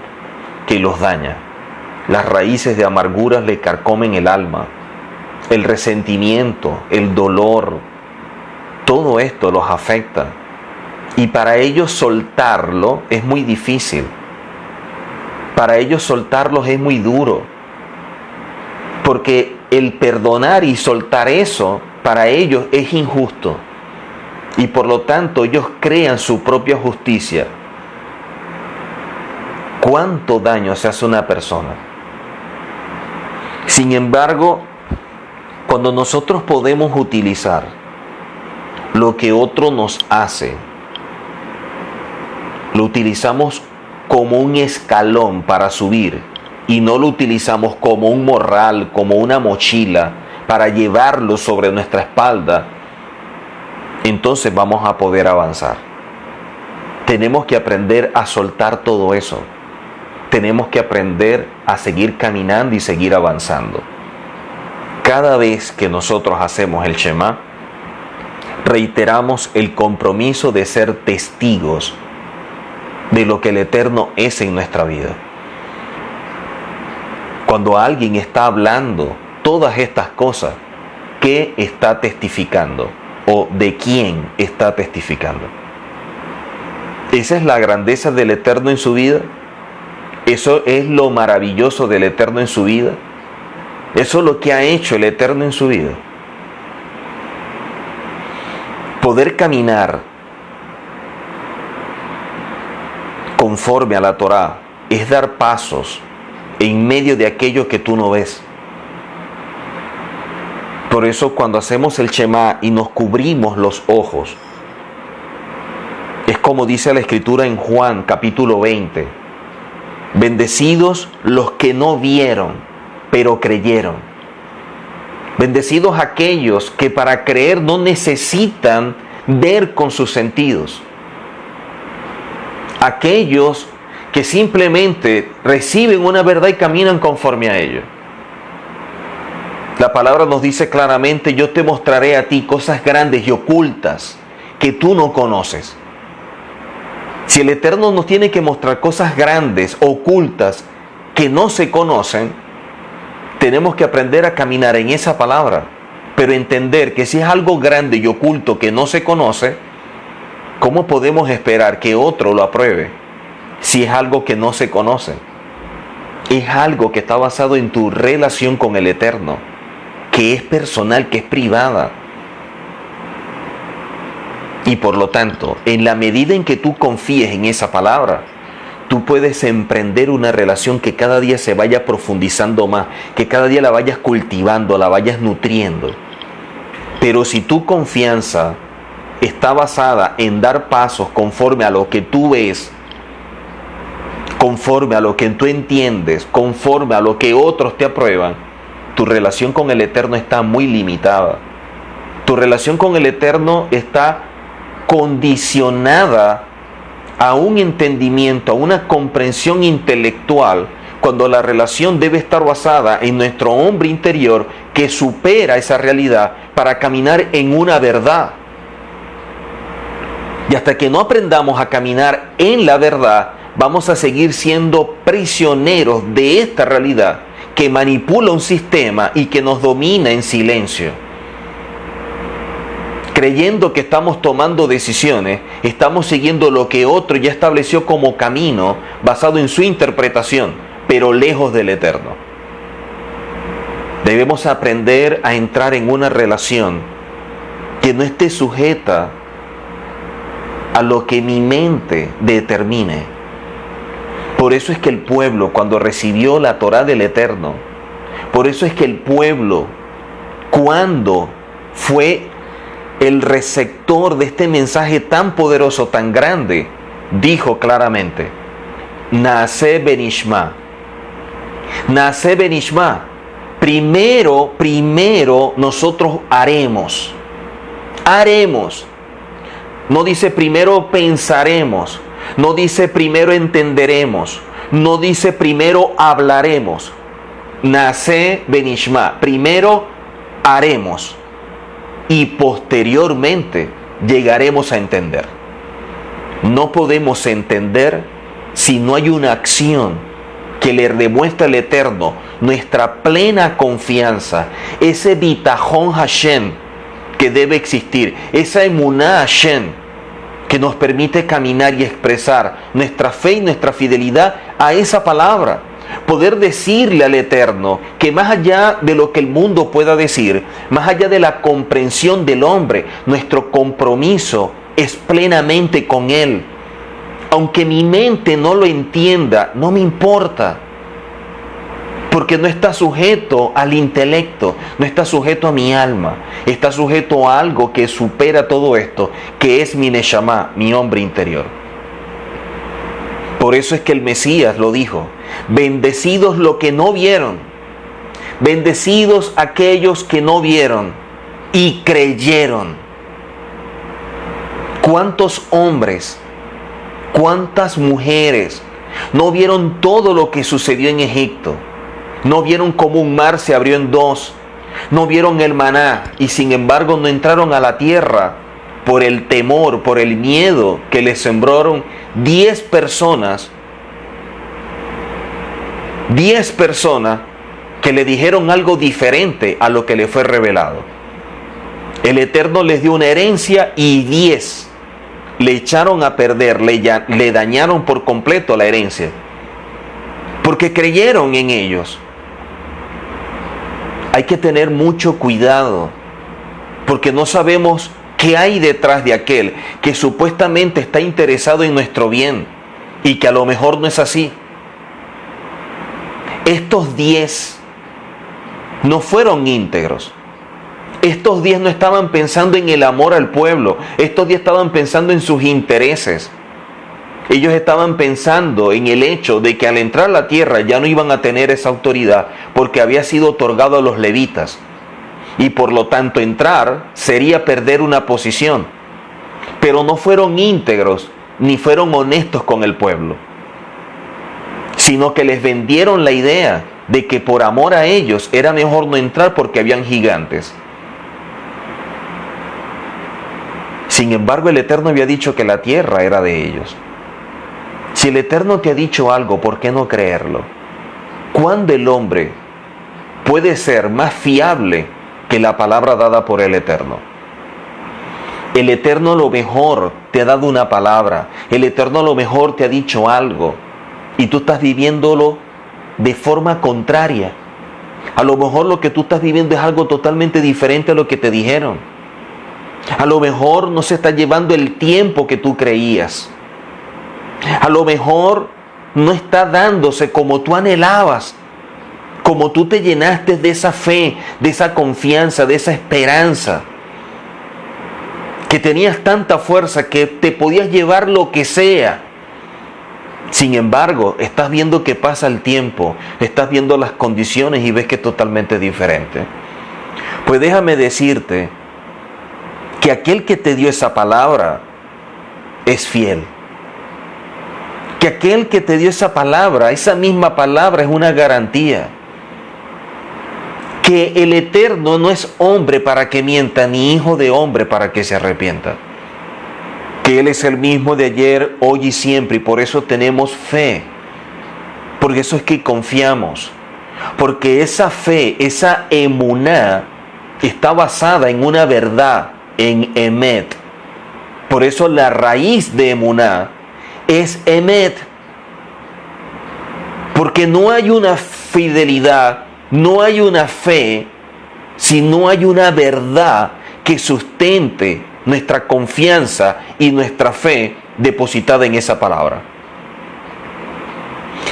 que los daña. Las raíces de amarguras le carcomen el alma, el resentimiento, el dolor, todo esto los afecta. Y para ellos soltarlo es muy difícil. Para ellos soltarlos es muy duro. Porque el perdonar y soltar eso, para ellos es injusto. Y por lo tanto ellos crean su propia justicia. ¿Cuánto daño se hace a una persona? Sin embargo, cuando nosotros podemos utilizar lo que otro nos hace, lo utilizamos como un escalón para subir y no lo utilizamos como un morral, como una mochila para llevarlo sobre nuestra espalda, entonces vamos a poder avanzar. Tenemos que aprender a soltar todo eso. Tenemos que aprender a seguir caminando y seguir avanzando. Cada vez que nosotros hacemos el Shema, reiteramos el compromiso de ser testigos de lo que el Eterno es en nuestra vida. Cuando alguien está hablando todas estas cosas, ¿qué está testificando? ¿O de quién está testificando? Esa es la grandeza del Eterno en su vida. Eso es lo maravilloso del Eterno en su vida. Eso es lo que ha hecho el Eterno en su vida. Poder caminar conforme a la Torá es dar pasos en medio de aquello que tú no ves. Por eso cuando hacemos el Shema y nos cubrimos los ojos, es como dice la Escritura en Juan capítulo 20, bendecidos los que no vieron, pero creyeron. Bendecidos aquellos que para creer no necesitan ver con sus sentidos. Aquellos que simplemente reciben una verdad y caminan conforme a ello. La palabra nos dice claramente: yo te mostraré a ti cosas grandes y ocultas que tú no conoces. Si el Eterno nos tiene que mostrar cosas grandes, ocultas, que no se conocen, tenemos que aprender a caminar en esa palabra, pero entender que si es algo grande y oculto que no se conoce, ¿cómo podemos esperar que otro lo apruebe si es algo que no se conoce? Es algo que está basado en tu relación con el Eterno, que es personal, que es privada. Y por lo tanto, en la medida en que tú confíes en esa palabra, tú puedes emprender una relación que cada día se vaya profundizando más, que cada día la vayas cultivando, la vayas nutriendo. Pero si tu confianza está basada en dar pasos conforme a lo que tú ves, conforme a lo que tú entiendes, conforme a lo que otros te aprueban, tu relación con el Eterno está muy limitada. Tu relación con el Eterno está condicionada a un entendimiento, a una comprensión intelectual, cuando la relación debe estar basada en nuestro hombre interior que supera esa realidad para caminar en una verdad. Y hasta que no aprendamos a caminar en la verdad, vamos a seguir siendo prisioneros de esta realidad que manipula un sistema y que nos domina en silencio. creyendo que estamos tomando decisiones, estamos siguiendo lo que otro ya estableció como camino basado en su interpretación, pero lejos del Eterno. Debemos aprender a entrar en una relación que no esté sujeta a lo que mi mente determine. Por eso es que el pueblo, cuando recibió la Torá del Eterno, por eso es que el pueblo, cuando fue el receptor de este mensaje tan poderoso, tan grande, dijo claramente: Naaseh benishma. Naaseh benishma. Primero nosotros haremos. Haremos. No dice primero pensaremos. No dice primero entenderemos. No dice primero hablaremos. Naaseh benishma. Primero haremos. Y posteriormente llegaremos a entender. No podemos entender si no hay una acción que le demuestre al Eterno nuestra plena confianza, ese bitajón Hashem que debe existir, esa emuná Hashem que nos permite caminar y expresar nuestra fe y nuestra fidelidad a esa palabra. Poder decirle al Eterno que más allá de lo que el mundo pueda decir, más allá de la comprensión del hombre, nuestro compromiso es plenamente con Él. Aunque mi mente no lo entienda, no me importa, porque no está sujeto al intelecto, no está sujeto a mi alma, está sujeto a algo que supera todo esto, que es mi neshama, mi hombre interior. Por eso es que el Mesías lo dijo: bendecidos los que no vieron, bendecidos aquellos que no vieron y creyeron. ¿Cuántos hombres, cuántas mujeres no vieron todo lo que sucedió en Egipto? No vieron cómo un mar se abrió en dos, no vieron el maná y sin embargo no entraron a la tierra por el temor, por el miedo que les sembraron 10 personas que le dijeron algo diferente a lo que le fue revelado. El Eterno les dio una herencia y 10 le echaron a perder, le dañaron por completo la herencia, porque creyeron en ellos. Hay que tener mucho cuidado, porque no sabemos qué hay detrás de aquel que supuestamente está interesado en nuestro bien y que a lo mejor no es así. Estos 10 no fueron íntegros. Estos 10 no estaban pensando en el amor al pueblo. Estos 10 estaban pensando en sus intereses. Ellos estaban pensando en el hecho de que al entrar a la tierra ya no iban a tener esa autoridad porque había sido otorgado a los levitas. Y por lo tanto entrar sería perder una posición. Pero no fueron íntegros ni fueron honestos con el pueblo, sino que les vendieron la idea de que por amor a ellos era mejor no entrar porque habían gigantes. Sin embargo, el Eterno había dicho que la tierra era de ellos. Si el Eterno te ha dicho algo, ¿por qué no creerlo? ¿Cuándo el hombre puede ser más fiable que la palabra dada por el Eterno? El Eterno a lo mejor te ha dado una palabra, el Eterno a lo mejor te ha dicho algo y tú estás viviéndolo de forma contraria. A lo mejor lo que tú estás viviendo es algo totalmente diferente a lo que te dijeron. A lo mejor no se está llevando el tiempo que tú creías. A lo mejor no está dándose como tú anhelabas, como tú te llenaste de esa fe, de esa confianza, de esa esperanza, que tenías tanta fuerza que te podías llevar lo que sea. Sin embargo, estás viendo que pasa el tiempo, estás viendo las condiciones y ves que es totalmente diferente. Pues déjame decirte que aquel que te dio esa palabra es fiel. Que aquel que te dio esa palabra, esa misma palabra es una garantía. Que el Eterno no es hombre para que mienta, ni hijo de hombre para que se arrepienta. Que Él es el mismo de ayer, hoy y siempre, y por eso tenemos fe. Porque eso es que confiamos. Porque esa fe, esa emuná, está basada en una verdad en emet. Por eso la raíz de emuná es emet. Porque no hay una fidelidad, no hay una fe, si no hay una verdad que sustente nuestra confianza y nuestra fe depositada en esa palabra.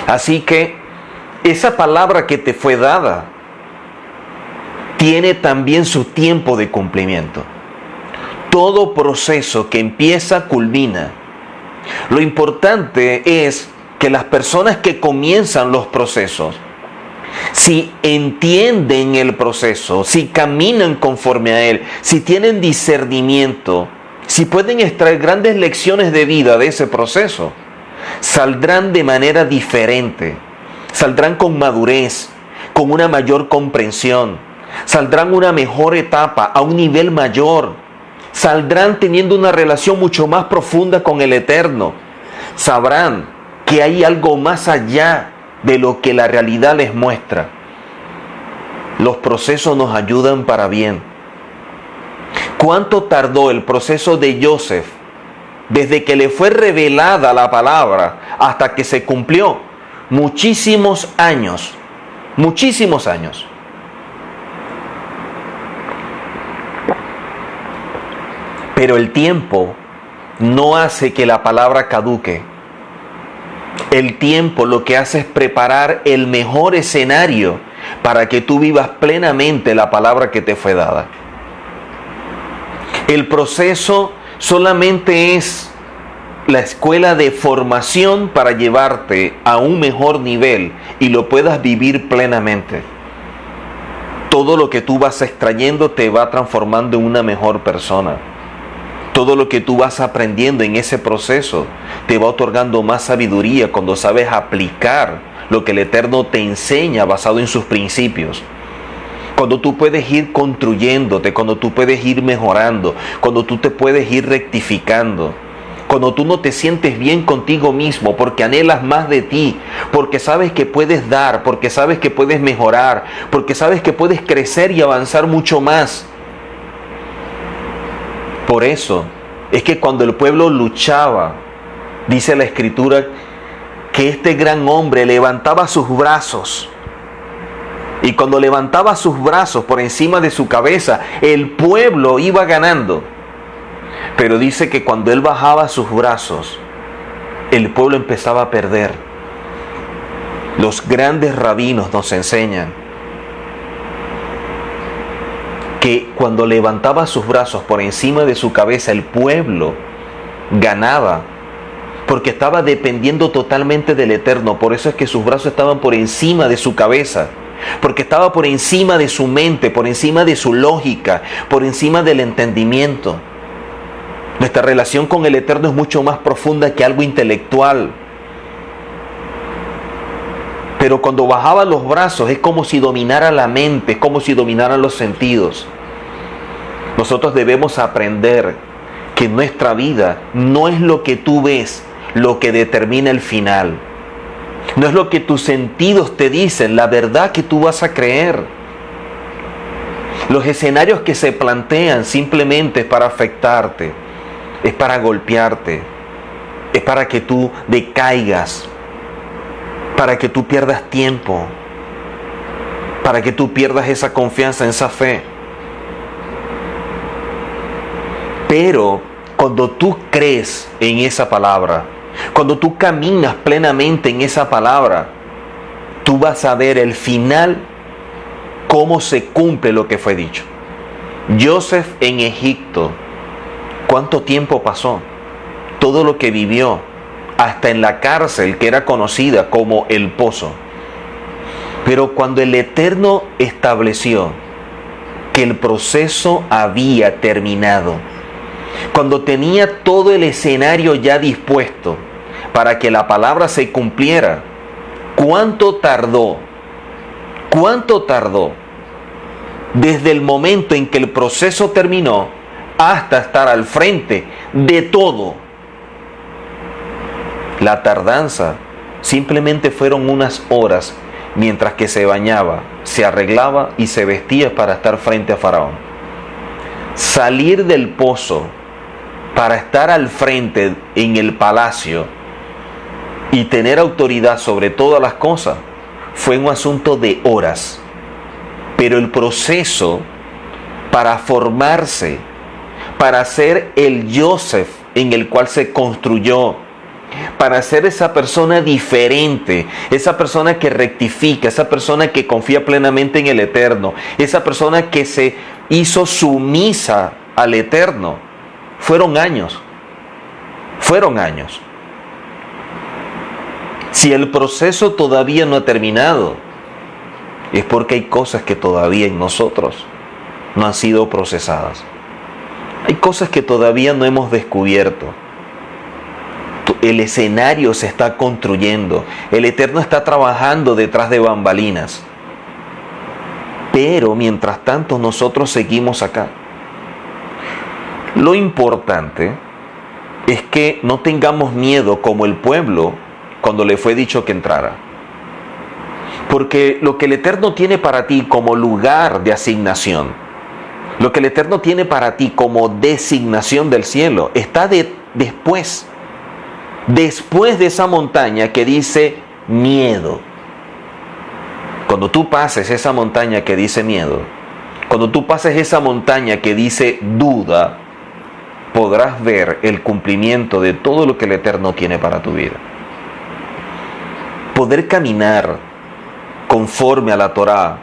Así que esa palabra que te fue dada tiene también su tiempo de cumplimiento. Todo proceso que empieza culmina. Lo importante es que las personas que comienzan los procesos, si entienden el proceso, si caminan conforme a él, si tienen discernimiento, si pueden extraer grandes lecciones de vida de ese proceso, saldrán de manera diferente, saldrán con madurez, con una mayor comprensión, saldrán una mejor etapa, a un nivel mayor, saldrán teniendo una relación mucho más profunda con el Eterno, sabrán que hay algo más allá de lo que la realidad les muestra. Los procesos nos ayudan para bien. ¿Cuánto tardó el proceso de Joseph desde que le fue revelada la palabra hasta que se cumplió? Muchísimos años, muchísimos años. Pero el tiempo no hace que la palabra caduque. El tiempo lo que hace es preparar el mejor escenario para que tú vivas plenamente la palabra que te fue dada. El proceso solamente es la escuela de formación para llevarte a un mejor nivel y lo puedas vivir plenamente. Todo lo que tú vas extrayendo te va transformando en una mejor persona. Todo lo que tú vas aprendiendo en ese proceso te va otorgando más sabiduría cuando sabes aplicar lo que el Eterno te enseña basado en sus principios. Cuando tú puedes ir construyéndote, cuando tú puedes ir mejorando, cuando tú te puedes ir rectificando. Cuando tú no te sientes bien contigo mismo porque anhelas más de ti, porque sabes que puedes dar, porque sabes que puedes mejorar, porque sabes que puedes crecer y avanzar mucho más. Por eso es que cuando el pueblo luchaba, dice la Escritura, que este gran hombre levantaba sus brazos. Y cuando levantaba sus brazos por encima de su cabeza, el pueblo iba ganando. Pero dice que cuando él bajaba sus brazos, el pueblo empezaba a perder. Los grandes rabinos nos enseñan que cuando levantaba sus brazos por encima de su cabeza, el pueblo ganaba, porque estaba dependiendo totalmente del Eterno. Por eso es que sus brazos estaban por encima de su cabeza, porque estaba por encima de su mente, por encima de su lógica, por encima del entendimiento. Nuestra relación con el Eterno es mucho más profunda que algo intelectual. Pero cuando bajaba los brazos es como si dominara la mente, es como si dominaran los sentidos. Nosotros debemos aprender que nuestra vida no es lo que tú ves lo que determina el final. No es lo que tus sentidos te dicen, la verdad que tú vas a creer. Los escenarios que se plantean simplemente es para afectarte, es para golpearte, es para que tú decaigas, para que tú pierdas tiempo, para que tú pierdas esa confianza, esa fe. Pero cuando tú crees en esa palabra, cuando tú caminas plenamente en esa palabra, tú vas a ver el final, cómo se cumple lo que fue dicho. Joseph en Egipto, ¿cuánto tiempo pasó? Todo lo que vivió, hasta en la cárcel que era conocida como el Pozo. Pero cuando el Eterno estableció que el proceso había terminado, cuando tenía todo el escenario ya dispuesto para que la palabra se cumpliera, ¿cuánto tardó? ¿Cuánto tardó? Desde el momento en que el proceso terminó hasta estar al frente de todo. La tardanza simplemente fueron unas horas mientras que se bañaba, se arreglaba y se vestía para estar frente a Faraón. salir del pozo para estar al frente en el palacio y tener autoridad sobre todas las cosas fue un asunto de horas. Pero el proceso para formarse, para ser el Joseph en el cual se construyó, para ser esa persona diferente, esa persona que rectifica, esa persona que confía plenamente en el Eterno, esa persona que se hizo sumisa al Eterno, fueron años. Si el proceso todavía no ha terminado, es porque hay cosas que todavía en nosotros no han sido procesadas. Hay cosas que todavía no hemos descubierto. El escenario se está construyendo. El Eterno está trabajando detrás de bambalinas. Pero mientras tanto nosotros seguimos acá. Lo importante es que no tengamos miedo como el pueblo cuando le fue dicho que entrara. Porque lo que el Eterno tiene para ti como lugar de asignación, lo que el Eterno tiene para ti como designación del cielo, está después de esa montaña que dice miedo. Cuando tú pases esa montaña que dice miedo, cuando tú pases esa montaña que dice duda, podrás ver el cumplimiento de todo lo que el Eterno tiene para tu vida. Poder caminar conforme a la Torá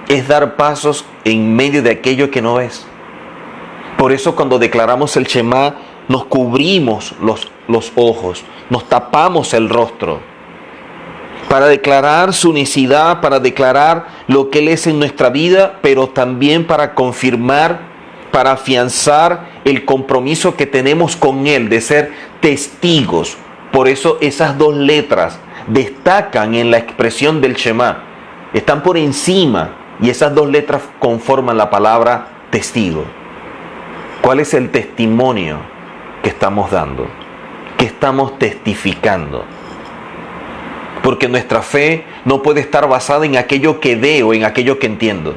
es dar pasos en medio de aquello que no ves. Por eso cuando declaramos el Shema, nos cubrimos los ojos, nos tapamos el rostro, para declarar su unicidad, para declarar lo que Él es en nuestra vida, pero también para confirmar, para afianzar el compromiso que tenemos con Él de ser testigos. Por eso esas dos letras destacan en la expresión del Shema, están por encima, y esas dos letras conforman la palabra testigo. ¿Cuál es el testimonio que estamos dando? ¿Qué estamos testificando? Porque nuestra fe no puede estar basada en aquello que veo, en aquello que entiendo,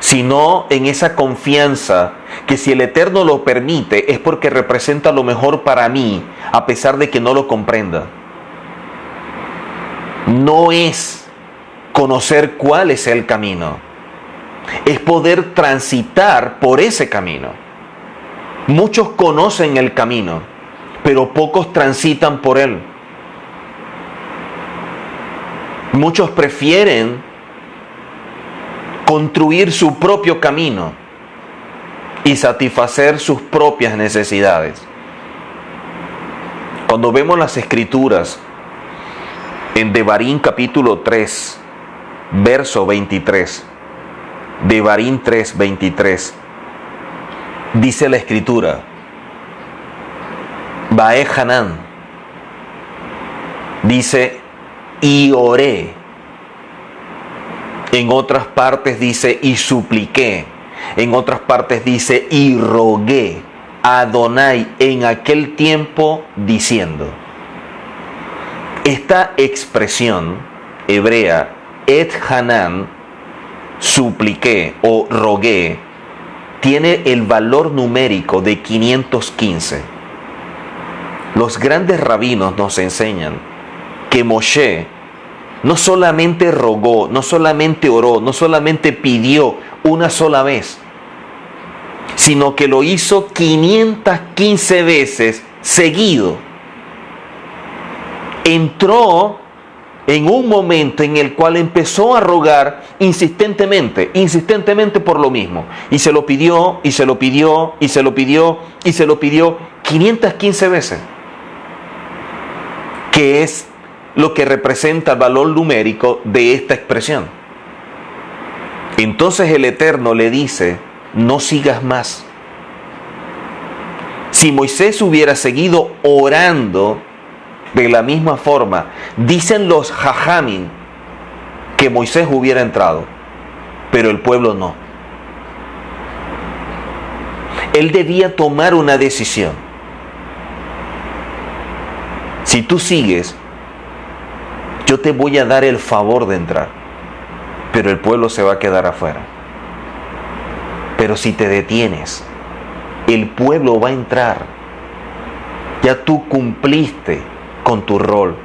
sino en esa confianza que si el Eterno lo permite es porque representa lo mejor para mí, a pesar de que no lo comprenda. No es conocer cuál es el camino, es poder transitar por ese camino. Muchos conocen el camino, pero pocos transitan por él. Muchos prefieren construir su propio camino y satisfacer sus propias necesidades. Cuando vemos las Escrituras, en Devarim capítulo 3, verso 23, Devarim 3, 23, dice la Escritura, Bae Hanán, dice, y oré. En otras partes dice, y supliqué. En otras partes dice, y rogué a Adonai en aquel tiempo diciendo. Esta expresión hebrea, et Hanán, supliqué o rogué, tiene el valor numérico de 515. Los grandes rabinos nos enseñan que Moshe no solamente rogó, no solamente oró, no solamente pidió una sola vez, sino que lo hizo 515 veces seguido. Entró en un momento en el cual empezó a rogar insistentemente por lo mismo. Y se lo pidió, y se lo pidió, y se lo pidió, y se lo pidió 515 veces. Que es lo que representa el valor numérico de esta expresión. Entonces el Eterno le dice, no sigas más. Si Moisés hubiera seguido orando de la misma forma, dicen los Jajamim que Moisés hubiera entrado, pero el pueblo no. Él debía tomar una decisión. Si tú sigues, yo te voy a dar el favor de entrar, pero el pueblo se va a quedar afuera. Pero si te detienes, el pueblo va a entrar. Ya tú cumpliste con tu rol.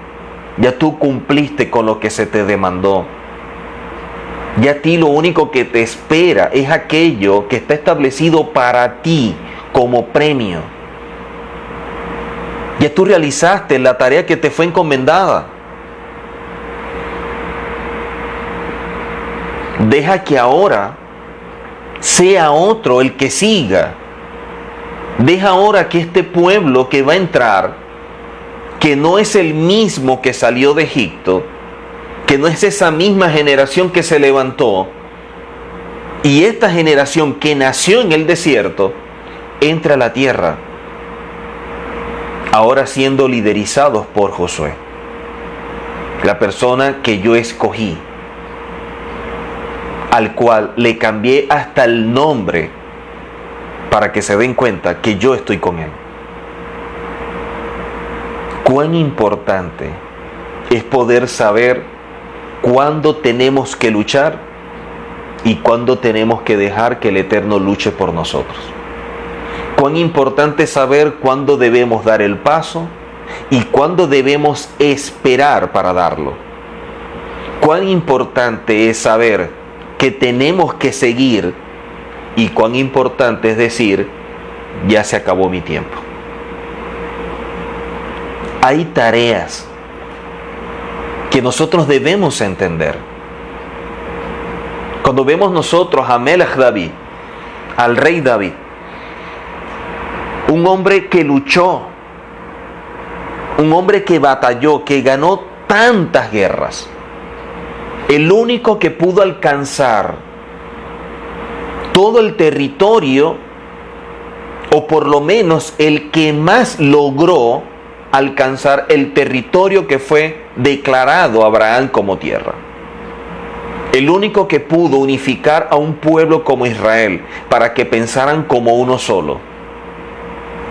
Ya tú cumpliste con lo que se te demandó. Ya a ti lo único que te espera es aquello que está establecido para ti como premio. Ya tú realizaste la tarea que te fue encomendada. Deja que ahora sea otro el que siga. Deja ahora que este pueblo que va a entrar, que no es el mismo que salió de Egipto, que no es esa misma generación que se levantó, y esta generación que nació en el desierto, entra a la tierra, ahora siendo liderizados por Josué, la persona que yo escogí, al cual le cambié hasta el nombre para que se den cuenta que yo estoy con él. Cuán importante es poder saber cuándo tenemos que luchar y cuándo tenemos que dejar que el Eterno luche por nosotros. Cuán importante es saber cuándo debemos dar el paso y cuándo debemos esperar para darlo. Cuán importante es saber que tenemos que seguir y cuán importante es decir, ya se acabó mi tiempo. Hay tareas que nosotros debemos entender. Cuando vemos nosotros a Melech David, al rey David, un hombre que luchó, un hombre que batalló, que ganó tantas guerras, el único que pudo alcanzar todo el territorio, o por lo menos el que más logró alcanzar el territorio que fue declarado a Abraham como tierra. El único que pudo unificar a un pueblo como Israel para que pensaran como uno solo.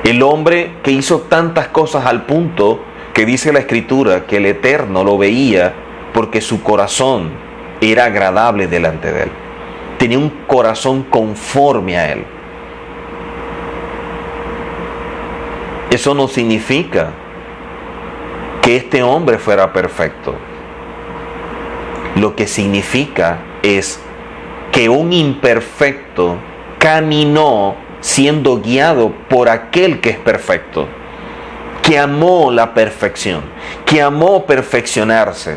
El hombre que hizo tantas cosas al punto que dice la Escritura que el Eterno lo veía porque su corazón era agradable delante de él. Tenía un corazón conforme a él. Eso no significa que este hombre fuera perfecto. Lo que significa es que un imperfecto caminó siendo guiado por aquel que es perfecto, que amó la perfección, que amó perfeccionarse.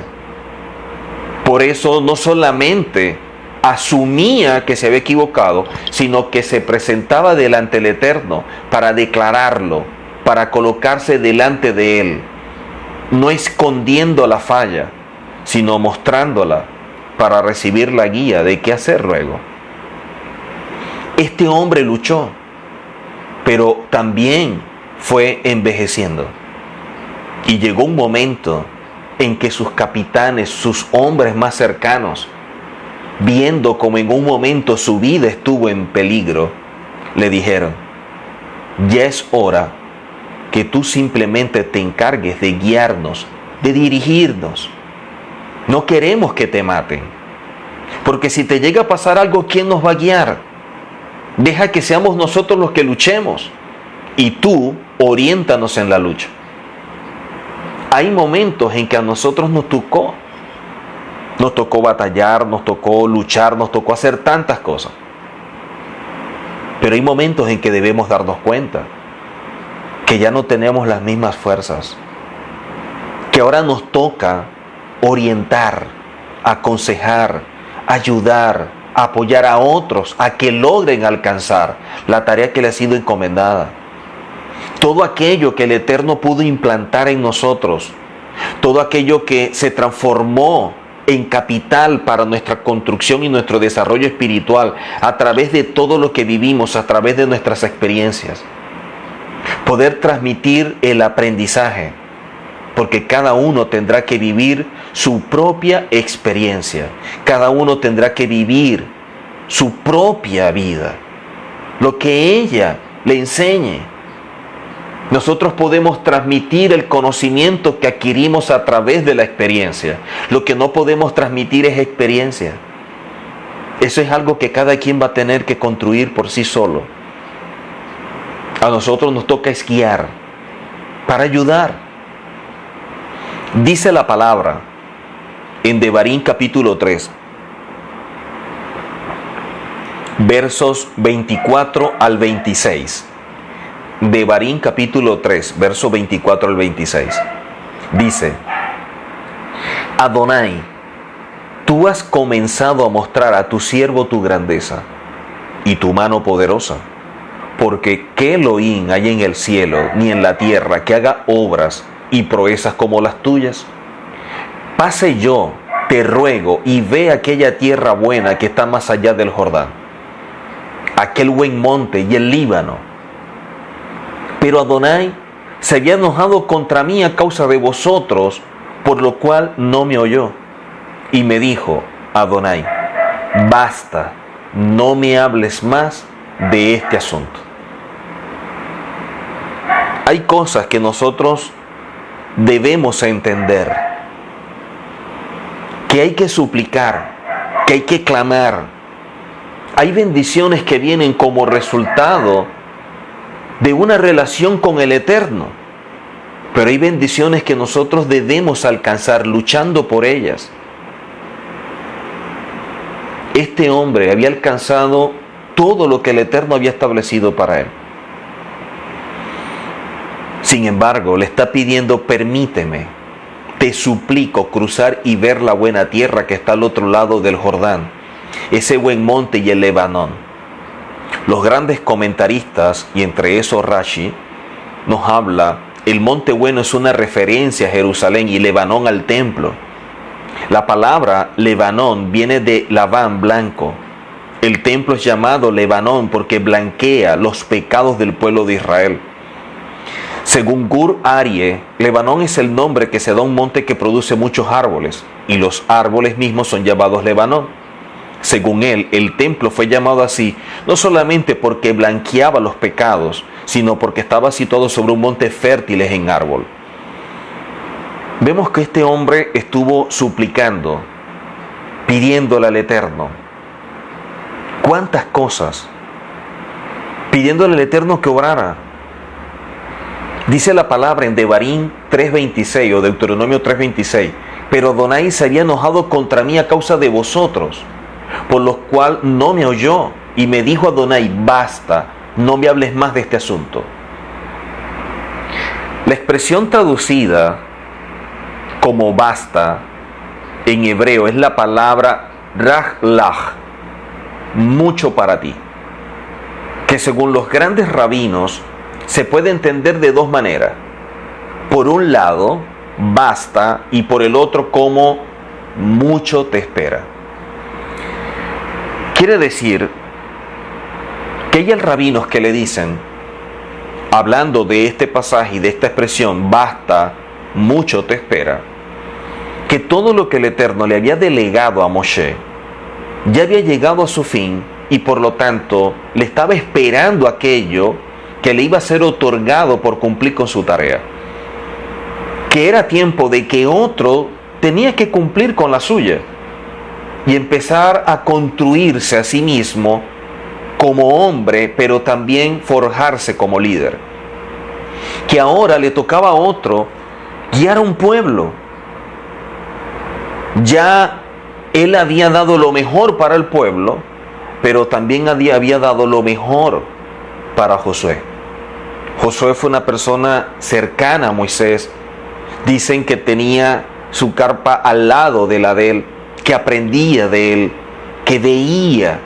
Por eso no solamente asumía que se había equivocado, sino que se presentaba delante del Eterno para declararlo, para colocarse delante de Él, no escondiendo la falla, sino mostrándola para recibir la guía de qué hacer luego. Este hombre luchó, pero también fue envejeciendo. Y llegó un momento en que sus capitanes, sus hombres más cercanos, viendo como en un momento su vida estuvo en peligro, le dijeron: ya es hora que tú simplemente te encargues de guiarnos, de dirigirnos. No queremos que te maten, porque si te llega a pasar algo, ¿quién nos va a guiar? Deja que seamos nosotros los que luchemos y tú oriéntanos en la lucha. Hay momentos en que a nosotros nos tocó batallar, nos tocó luchar, nos tocó hacer tantas cosas. Pero hay momentos en que debemos darnos cuenta que ya no tenemos las mismas fuerzas, que ahora nos toca orientar, aconsejar, ayudar, apoyar a otros a que logren alcanzar la tarea que les ha sido encomendada. Todo aquello que el Eterno pudo implantar en nosotros, todo aquello que se transformó en capital para nuestra construcción y nuestro desarrollo espiritual a través de todo lo que vivimos, a través de nuestras experiencias. Poder transmitir el aprendizaje, porque cada uno tendrá que vivir su propia experiencia, cada uno tendrá que vivir su propia vida, lo que ella le enseñe. Nosotros podemos transmitir el conocimiento que adquirimos a través de la experiencia. Lo que no podemos transmitir es experiencia. Eso es algo que cada quien va a tener que construir por sí solo. A nosotros nos toca esquiar para ayudar. Dice la palabra en Devarim capítulo 3, versos 24 al 26. Devarim capítulo 3, versos 24 al 26. Dice: Adonai, tú has comenzado a mostrar a tu siervo tu grandeza y tu mano poderosa, porque ¿qué Elohim hay en el cielo ni en la tierra que haga obras y proezas como las tuyas? Pase yo, te ruego, y ve aquella tierra buena que está más allá del Jordán, aquel buen monte y el Líbano. Pero Adonai se había enojado contra mí a causa de vosotros, por lo cual no me oyó. Y me dijo, Adonai, basta, no me hables más de este asunto. Hay cosas que nosotros debemos entender, que hay que suplicar, que hay que clamar. Hay bendiciones que vienen como resultado de una relación con el Eterno, pero hay bendiciones que nosotros debemos alcanzar luchando por ellas. Este hombre había alcanzado todo lo que el Eterno había establecido para él. Sin embargo, le está pidiendo, permíteme, te suplico cruzar y ver la buena tierra que está al otro lado del Jordán, ese buen monte y el Lebanón. Los grandes comentaristas, y entre esos Rashi, nos habla, el monte bueno es una referencia a Jerusalén y Lebanón al templo. La palabra Lebanón viene de Labán, blanco. El templo es llamado Lebanón porque blanquea los pecados del pueblo de Israel. Según Gur Arie, Lebanón es el nombre que se da a un monte que produce muchos árboles, y los árboles mismos son llamados Lebanón. Según él, el templo fue llamado así, no solamente porque blanqueaba los pecados, sino porque estaba situado sobre un monte fértil en árbol. Vemos que este hombre estuvo suplicando, pidiéndole al Eterno. ¿Cuántas cosas? Pidiéndole al Eterno que obrara. Dice la palabra en Devarim 3.26 o Deuteronomio 3.26, pero Adonai se había enojado contra mí a causa de vosotros, por lo cual no me oyó, y me dijo Adonai, basta, no me hables más de este asunto. La expresión traducida como basta en hebreo es la palabra rajlach, mucho para ti, que según los grandes rabinos se puede entender de dos maneras. Por un lado, basta, y por el otro como mucho te espera. Quiere decir que hay rabinos que le dicen, hablando de este pasaje y de esta expresión, basta, mucho te espera, que todo lo que el Eterno le había delegado a Moshe ya había llegado a su fin, y por lo tanto le estaba esperando aquello que le iba a ser otorgado por cumplir con su tarea. Que era tiempo de que otro tenía que cumplir con la suya y empezar a construirse a sí mismo como hombre, pero también forjarse como líder. Que ahora le tocaba a otro guiar a un pueblo. Ya él había dado lo mejor para el pueblo, pero también había dado lo mejor para Josué. Josué fue una persona cercana a Moisés. Dicen que tenía su carpa al lado de la de él, que aprendía de él, que veía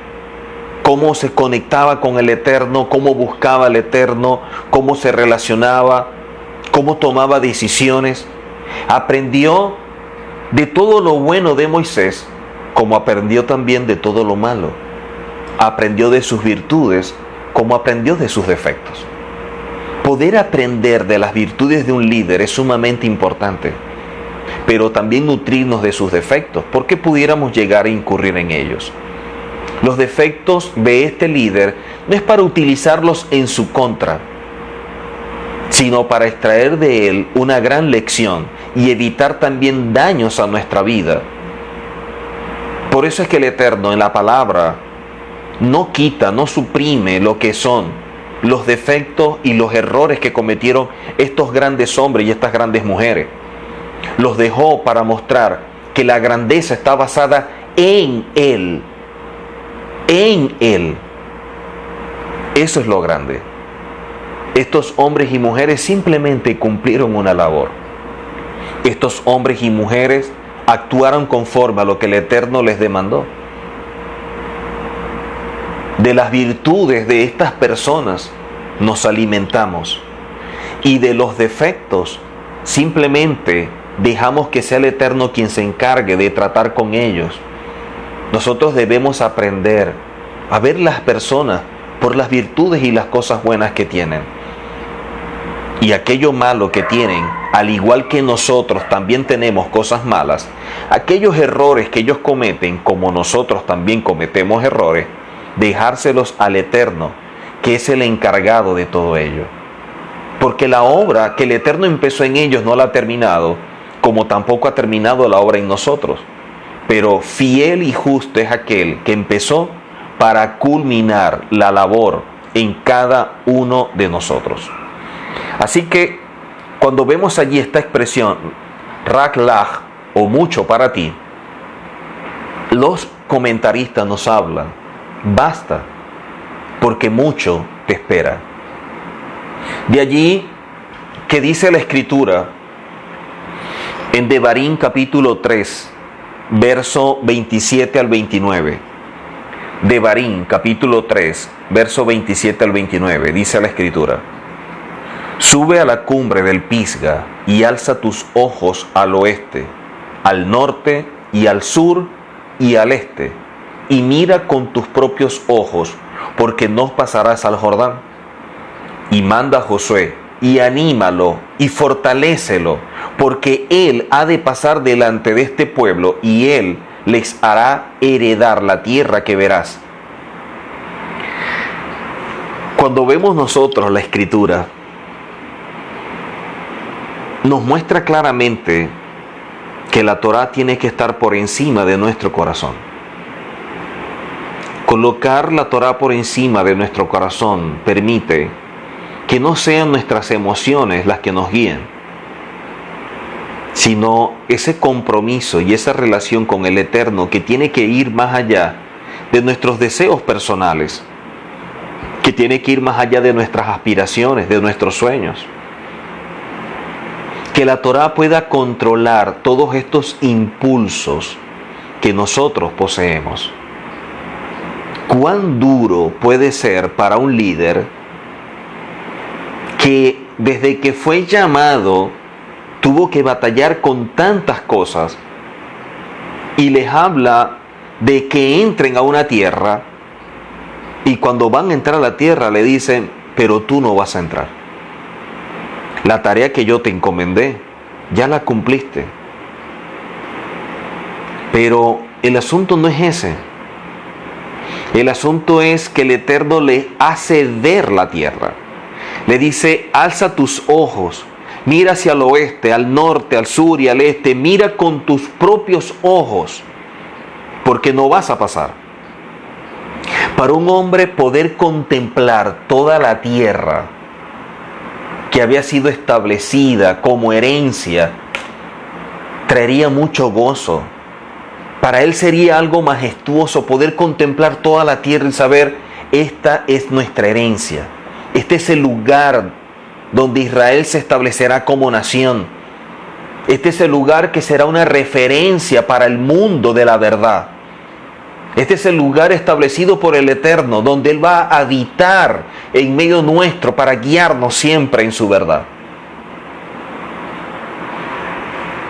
cómo se conectaba con el Eterno, cómo buscaba al Eterno, cómo se relacionaba, cómo tomaba decisiones. Aprendió de todo lo bueno de Moisés, como aprendió también de todo lo malo. Aprendió de sus virtudes, como aprendió de sus defectos. Poder aprender de las virtudes de un líder es sumamente importante, pero también nutrirnos de sus defectos, porque pudiéramos llegar a incurrir en ellos. Los defectos de este líder no es para utilizarlos en su contra, sino para extraer de él una gran lección y evitar también daños a nuestra vida. Por eso es que el Eterno en la palabra no quita, no suprime lo que son los defectos y los errores que cometieron estos grandes hombres y estas grandes mujeres. Los dejó para mostrar que la grandeza está basada en Él. En Él. Eso es lo grande. Estos hombres y mujeres simplemente cumplieron una labor. Estos hombres y mujeres actuaron conforme a lo que el Eterno les demandó. De las virtudes de estas personas nos alimentamos, y de los defectos simplemente dejamos que sea el Eterno quien se encargue de tratar con ellos. Nosotros debemos aprender a ver las personas por las virtudes y las cosas buenas que tienen. Y aquello malo que tienen, al igual que nosotros también tenemos cosas malas, aquellos errores que ellos cometen, como nosotros también cometemos errores, dejárselos al Eterno, que es el encargado de todo ello. Porque la obra que el Eterno empezó en ellos no la ha terminado, como tampoco ha terminado la obra en nosotros. Pero fiel y justo es aquel que empezó para culminar la labor en cada uno de nosotros. Así que cuando vemos allí esta expresión, Rak Lach, o mucho para ti, los comentaristas nos hablan, basta, porque mucho te espera. De allí que dice la Escritura en Devarim capítulo 3, verso 27 al 29. Devarim capítulo 3, verso 27 al 29, dice la Escritura: Sube a la cumbre del Pisga y alza tus ojos al oeste, al norte y al sur y al este, y mira con tus propios ojos, porque no pasarás al Jordán. Y manda a Josué, y anímalo, y fortalécelo, porque él ha de pasar delante de este pueblo, y él les hará heredar la tierra que verás. Cuando vemos nosotros la Escritura, nos muestra claramente que la Torá tiene que estar por encima de nuestro corazón. Colocar la Torá por encima de nuestro corazón permite que no sean nuestras emociones las que nos guíen, sino ese compromiso y esa relación con el Eterno que tiene que ir más allá de nuestros deseos personales, que tiene que ir más allá de nuestras aspiraciones, de nuestros sueños. Que la Torá pueda controlar todos estos impulsos que nosotros poseemos. ¿Cuán duro puede ser para un líder que desde que fue llamado tuvo que batallar con tantas cosas y les habla de que entren a una tierra, y cuando van a entrar a la tierra le dicen: pero tú no vas a entrar? La tarea que yo te encomendé, ya la cumpliste. Pero el asunto no es ese. El asunto es que el Eterno le hace ver la tierra. Le dice: alza tus ojos, mira hacia el oeste, al norte, al sur y al este. Mira con tus propios ojos, porque no vas a pasar. Para un hombre poder contemplar toda la tierra que había sido establecida como herencia, traería mucho gozo. Para él sería algo majestuoso poder contemplar toda la tierra y saber: esta es nuestra herencia. Este es el lugar donde Israel se establecerá como nación. Este es el lugar que será una referencia para el mundo de la verdad. Este es el lugar establecido por el Eterno, donde Él va a habitar en medio nuestro para guiarnos siempre en su verdad.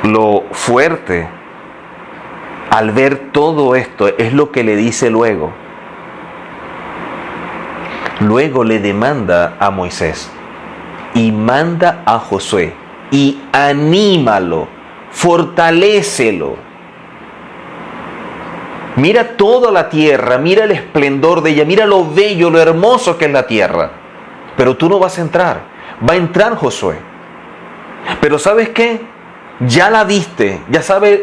Lo fuerte al ver todo esto es lo que le dice luego. Luego le demanda a Moisés y manda a Josué y anímalo, fortalécelo. Mira toda la tierra, mira el esplendor de ella, mira lo bello, lo hermoso que es la tierra. Pero tú no vas a entrar, va a entrar Josué. Pero ¿sabes qué? Ya la viste, ya sabes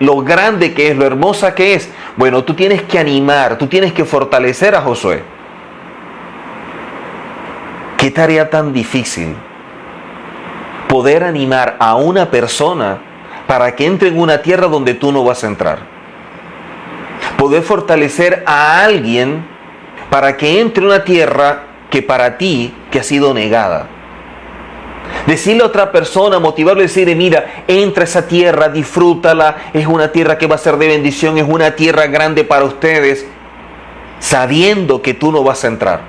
lo grande que es, lo hermosa que es. Bueno, tú tienes que animar, tú tienes que fortalecer a Josué. ¿Qué tarea tan difícil? Poder animar a una persona para que entre en una tierra donde tú no vas a entrar. Poder fortalecer a alguien para que entre en una tierra que para ti que ha sido negada. Decirle a otra persona, motivarlo, decirle, mira, entra a esa tierra, disfrútala, es una tierra que va a ser de bendición, es una tierra grande para ustedes, sabiendo que tú no vas a entrar.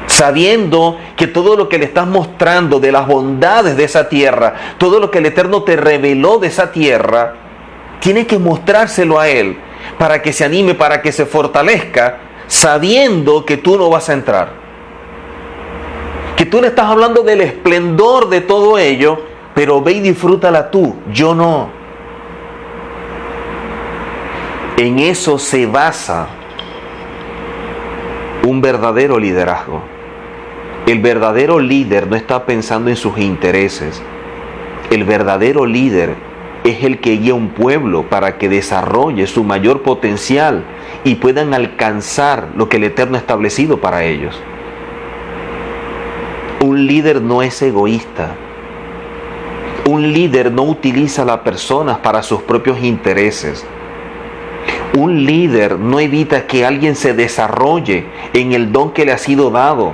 Sabiendo que todo lo que le estás mostrando de las bondades de esa tierra, todo lo que el Eterno te reveló de esa tierra, tienes que mostrárselo a Él para que se anime, para que se fortalezca, sabiendo que tú no vas a entrar. Que tú le estás hablando del esplendor de todo ello, pero ve y disfrútala tú, yo no. En eso se basa un verdadero liderazgo. El verdadero líder no está pensando en sus intereses. El verdadero líder es el que guía un pueblo para que desarrolle su mayor potencial y puedan alcanzar lo que el Eterno ha establecido para ellos. Un líder no es egoísta. Un líder no utiliza a las personas para sus propios intereses. Un líder no evita que alguien se desarrolle en el don que le ha sido dado,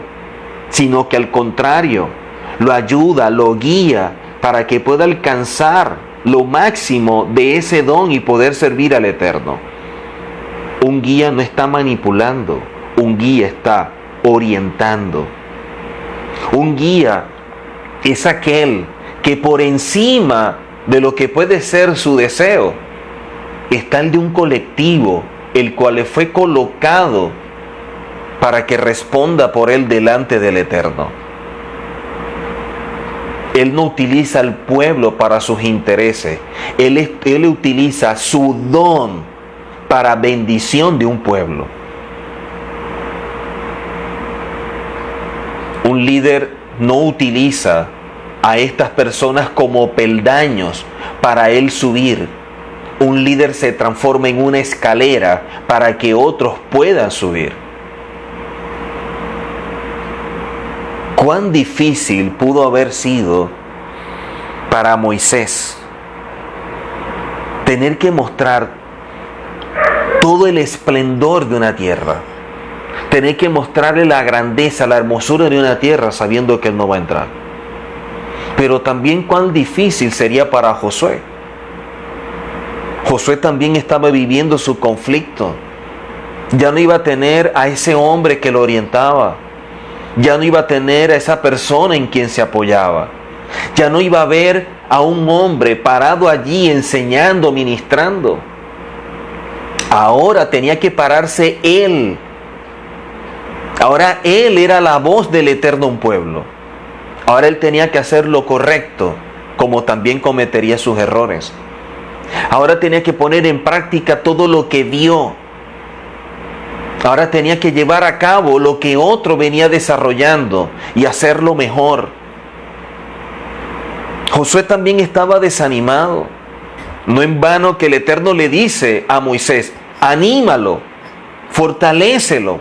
sino que al contrario, lo ayuda, lo guía para que pueda alcanzar lo máximo de ese don y poder servir al Eterno. Un guía no está manipulando, un guía está orientando. Un guía es aquel que por encima de lo que puede ser su deseo, está el de un colectivo, el cual le fue colocado para que responda por él delante del Eterno. Él no utiliza al pueblo para sus intereses, él utiliza su don para bendición de un pueblo. Un líder no utiliza a estas personas como peldaños para él subir. Un líder se transforma en una escalera para que otros puedan subir. ¿Cuán difícil pudo haber sido para Moisés tener que mostrar todo el esplendor de una tierra? Tener que mostrarle la grandeza, la hermosura de una tierra sabiendo que él no va a entrar. Pero también cuán difícil sería para Josué. Josué también estaba viviendo su conflicto. Ya no iba a tener a ese hombre que lo orientaba. Ya no iba a tener a esa persona en quien se apoyaba. Ya no iba a ver a un hombre parado allí enseñando, ministrando. Ahora tenía que pararse él. Ahora él era la voz del Eterno en un pueblo. Ahora él tenía que hacer lo correcto, como también cometería sus errores. Ahora tenía que poner en práctica todo lo que vio. Ahora tenía que llevar a cabo lo que otro venía desarrollando y hacerlo mejor. Josué también estaba desanimado. No en vano que el Eterno le dice a Moisés, anímalo, fortalécelo.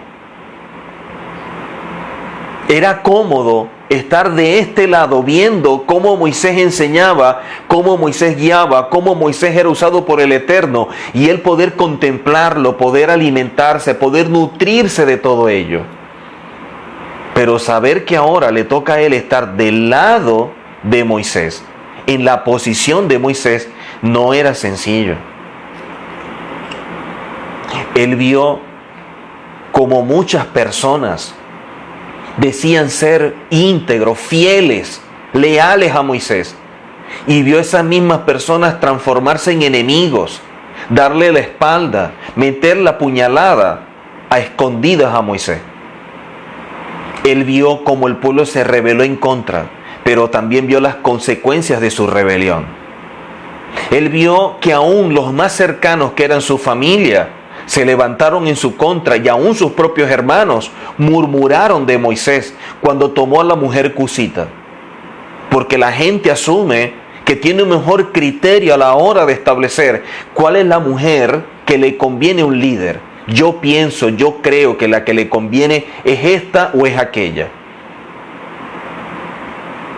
Era cómodo estar de este lado viendo cómo Moisés enseñaba, cómo Moisés guiaba, cómo Moisés era usado por el Eterno y él poder contemplarlo, poder alimentarse, poder nutrirse de todo ello. Pero saber que ahora le toca a él estar del lado de Moisés, en la posición de Moisés, no era sencillo. Él vio como muchas personas decían ser íntegros, fieles, leales a Moisés. Y vio a esas mismas personas transformarse en enemigos, darle la espalda, meter la puñalada a escondidas a Moisés. Él vio cómo el pueblo se rebeló en contra, pero también vio las consecuencias de su rebelión. Él vio que aún los más cercanos, que eran su familia, se levantaron en su contra y aún sus propios hermanos murmuraron de Moisés cuando tomó a la mujer cusita. Porque la gente asume que tiene un mejor criterio a la hora de establecer cuál es la mujer que le conviene a un líder. Yo pienso, yo creo que la que le conviene es esta o es aquella.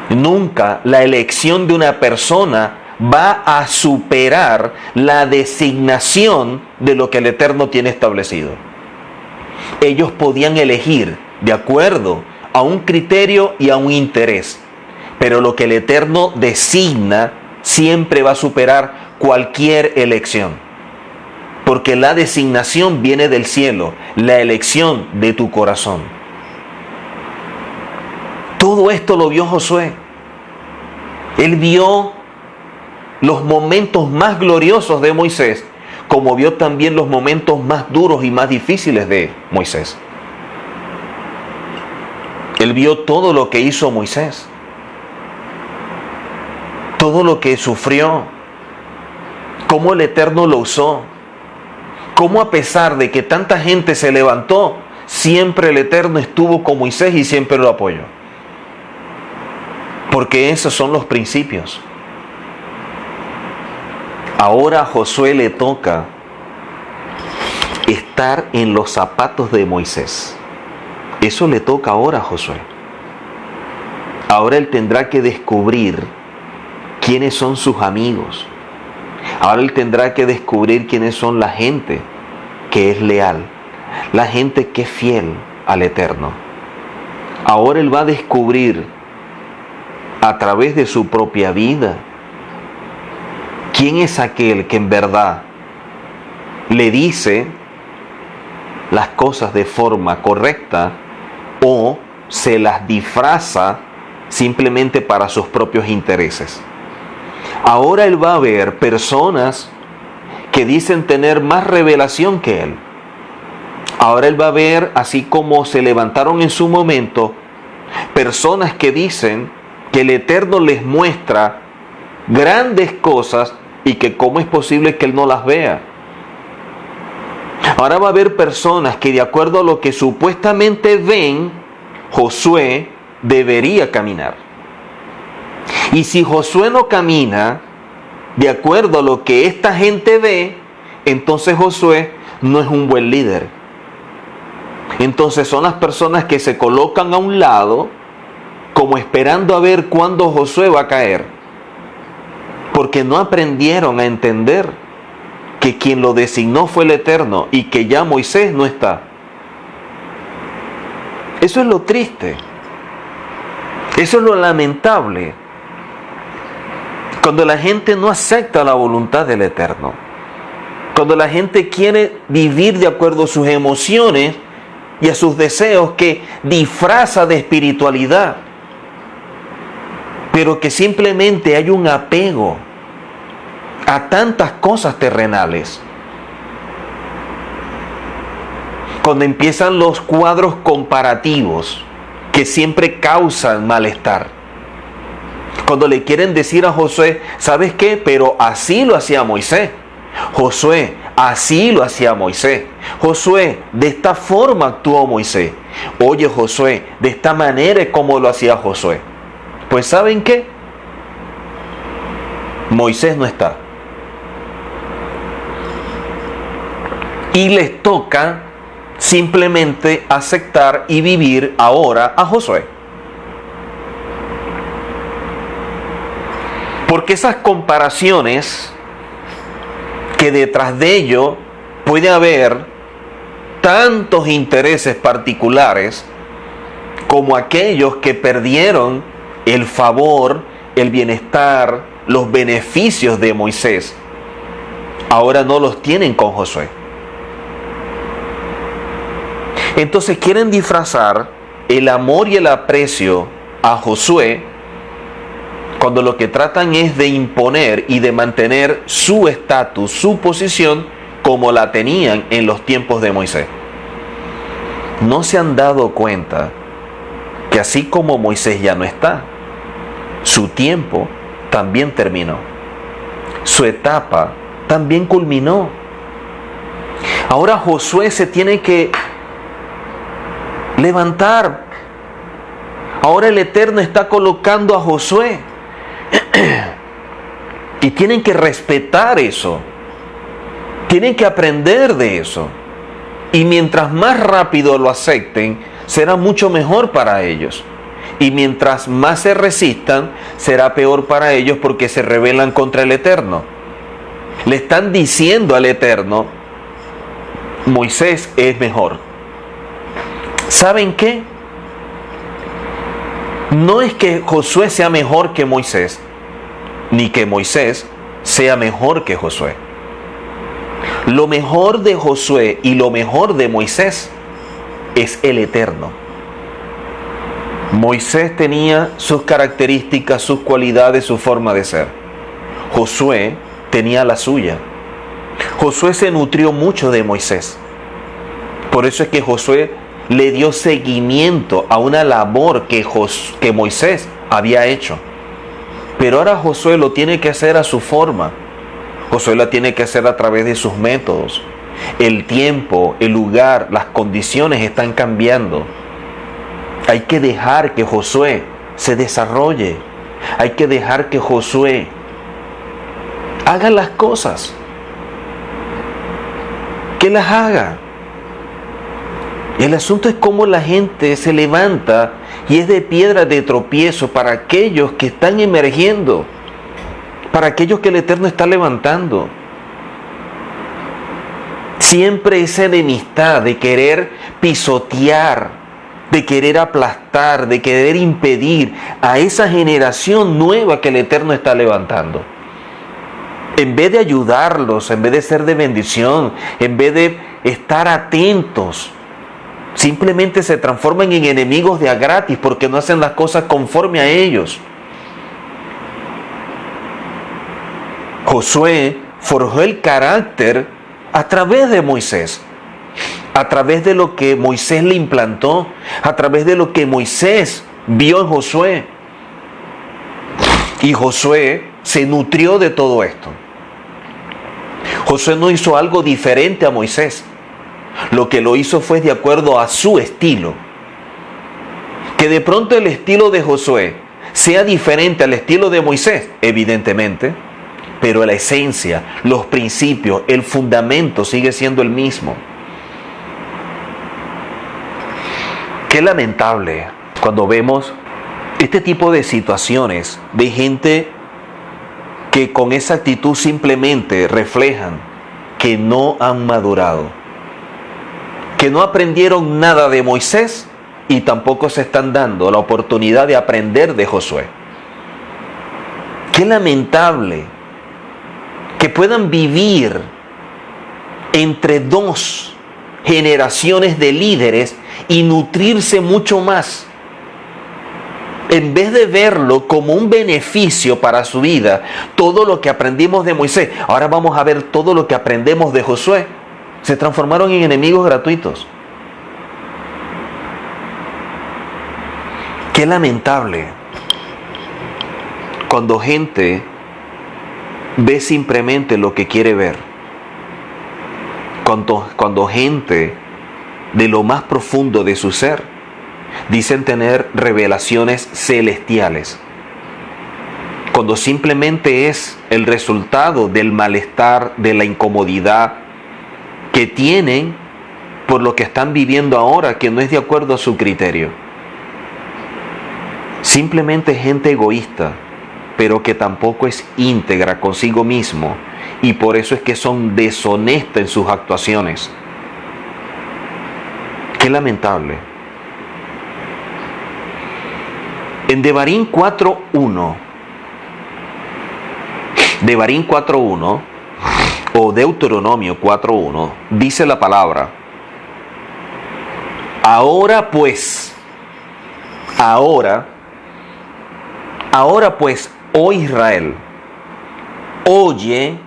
Nunca la elección de una persona va a superar la designación de lo que el Eterno tiene establecido. Ellos podían elegir de acuerdo a un criterio y a un interés, pero lo que el Eterno designa siempre va a superar cualquier elección, porque la designación viene del cielo, la elección de tu corazón. Todo esto lo vio Josué. Él vio los momentos más gloriosos de Moisés, como vio también los momentos más duros y más difíciles de Moisés. Él vio todo lo que hizo Moisés, todo lo que sufrió, cómo el Eterno lo usó, cómo a pesar de que tanta gente se levantó, siempre el Eterno estuvo con Moisés y siempre lo apoyó. Porque esos son los principios. Ahora a Josué le toca estar en los zapatos de Moisés. Eso le toca ahora a Josué. Ahora él tendrá que descubrir quiénes son sus amigos. Ahora él tendrá que descubrir quiénes son la gente que es leal, la gente que es fiel al Eterno. Ahora él va a descubrir a través de su propia vida quién es aquel que en verdad le dice las cosas de forma correcta o se las disfraza simplemente para sus propios intereses. Ahora él va a ver personas que dicen tener más revelación que él. Ahora él va a ver, así como se levantaron en su momento, personas que dicen que el Eterno les muestra grandes cosas y que cómo es posible que él no las vea. Ahora va a haber personas que de acuerdo a lo que supuestamente ven, Josué debería caminar. Y si Josué no camina de acuerdo a lo que esta gente ve, entonces Josué no es un buen líder. Entonces son las personas que se colocan a un lado como esperando a ver cuándo Josué va a caer, porque no aprendieron a entender que quien lo designó fue el Eterno y que ya Moisés no está. Eso es lo triste, eso es lo lamentable, cuando la gente no acepta la voluntad del Eterno, cuando la gente quiere vivir de acuerdo a sus emociones y a sus deseos que disfraza de espiritualidad, pero que simplemente hay un apego a tantas cosas terrenales. Cuando empiezan los cuadros comparativos que siempre causan malestar. Cuando le quieren decir a Josué, ¿sabes qué? Pero así lo hacía Moisés. Josué, así lo hacía Moisés. Josué, de esta forma actuó Moisés. Oye, Josué, de esta manera es como lo hacía Josué. Pues ¿saben qué? Moisés no está. Y les toca simplemente aceptar y vivir ahora a Josué. Porque esas comparaciones, que detrás de ello puede haber tantos intereses particulares como aquellos que perdieron el favor, el bienestar, los beneficios de Moisés, ahora no los tienen con Josué. Entonces quieren disfrazar el amor y el aprecio a Josué cuando lo que tratan es de imponer y de mantener su estatus, su posición como la tenían en los tiempos de Moisés. ¿No se han dado cuenta que así como Moisés ya no está, su tiempo también terminó? Su etapa también culminó. Ahora Josué se tiene que levantar. Ahora el Eterno está colocando a Josué Y tienen que respetar eso. Tienen que aprender de eso. Y mientras más rápido lo acepten, será mucho mejor para ellos. Y mientras más se resistan, será peor para ellos porque se rebelan contra el Eterno. Le están diciendo al Eterno, Moisés es mejor. ¿Saben qué? No es que Josué sea mejor que Moisés, ni que Moisés sea mejor que Josué. Lo mejor de Josué y lo mejor de Moisés es el Eterno. Moisés tenía sus características, sus cualidades, su forma de ser. Josué tenía la suya. Josué se nutrió mucho de Moisés. Por eso es que Josué le dio seguimiento a una labor que Moisés había hecho. Pero ahora Josué lo tiene que hacer a su forma. Josué la tiene que hacer a través de sus métodos. El tiempo, el lugar, las condiciones están cambiando. Hay que dejar que Josué se desarrolle. Hay que dejar que Josué haga las cosas. Que las haga. El asunto es cómo la gente se levanta y es de piedra de tropiezo para aquellos que están emergiendo, para aquellos que el Eterno está levantando. Siempre esa enemistad de querer pisotear, de querer aplastar, de querer impedir a esa generación nueva que el Eterno está levantando. En vez de ayudarlos, en vez de ser de bendición, en vez de estar atentos, simplemente se transforman en enemigos de a gratis porque no hacen las cosas conforme a ellos. Josué forjó el carácter a través de Moisés, a través de lo que Moisés le implantó, a través de lo que Moisés vio en Josué. Y Josué se nutrió de todo esto. Josué no hizo algo diferente a Moisés. Lo que lo hizo fue de acuerdo a su estilo. Que de pronto el estilo de Josué sea diferente al estilo de Moisés, evidentemente, pero la esencia, los principios, el fundamento sigue siendo el mismo. Qué lamentable cuando vemos este tipo de situaciones de gente que con esa actitud simplemente reflejan que no han madurado, que no aprendieron nada de Moisés y tampoco se están dando la oportunidad de aprender de Josué. Qué lamentable que puedan vivir entre dos generaciones de líderes y nutrirse mucho más. En vez de verlo como un beneficio para su vida, todo lo que aprendimos de Moisés, ahora vamos a ver todo lo que aprendemos de Josué. Se transformaron en enemigos gratuitos. Qué lamentable cuando gente ve simplemente lo que quiere ver. Cuando gente de lo más profundo de su ser dicen tener revelaciones celestiales. Cuando simplemente es el resultado del malestar, de la incomodidad que tienen por lo que están viviendo ahora, que no es de acuerdo a su criterio. Simplemente gente egoísta, pero que tampoco es íntegra consigo mismo, y por eso es que son deshonestas en sus actuaciones. Qué lamentable. En Devarim 4.1, Devarim 4.1 o Deuteronomio 4.1, dice la palabra: ahora pues, oh Israel, oye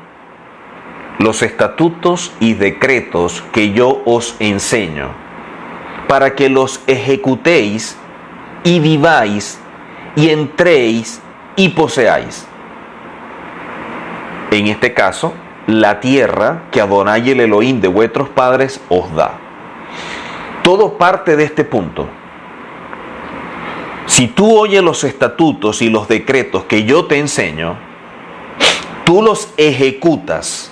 los estatutos y decretos que yo os enseño, para que los ejecutéis y viváis y entréis y poseáis. En este caso, la tierra que Adonai el Elohim de vuestros padres os da. Todo parte de este punto. Si tú oyes los estatutos y los decretos que yo te enseño, tú los ejecutas,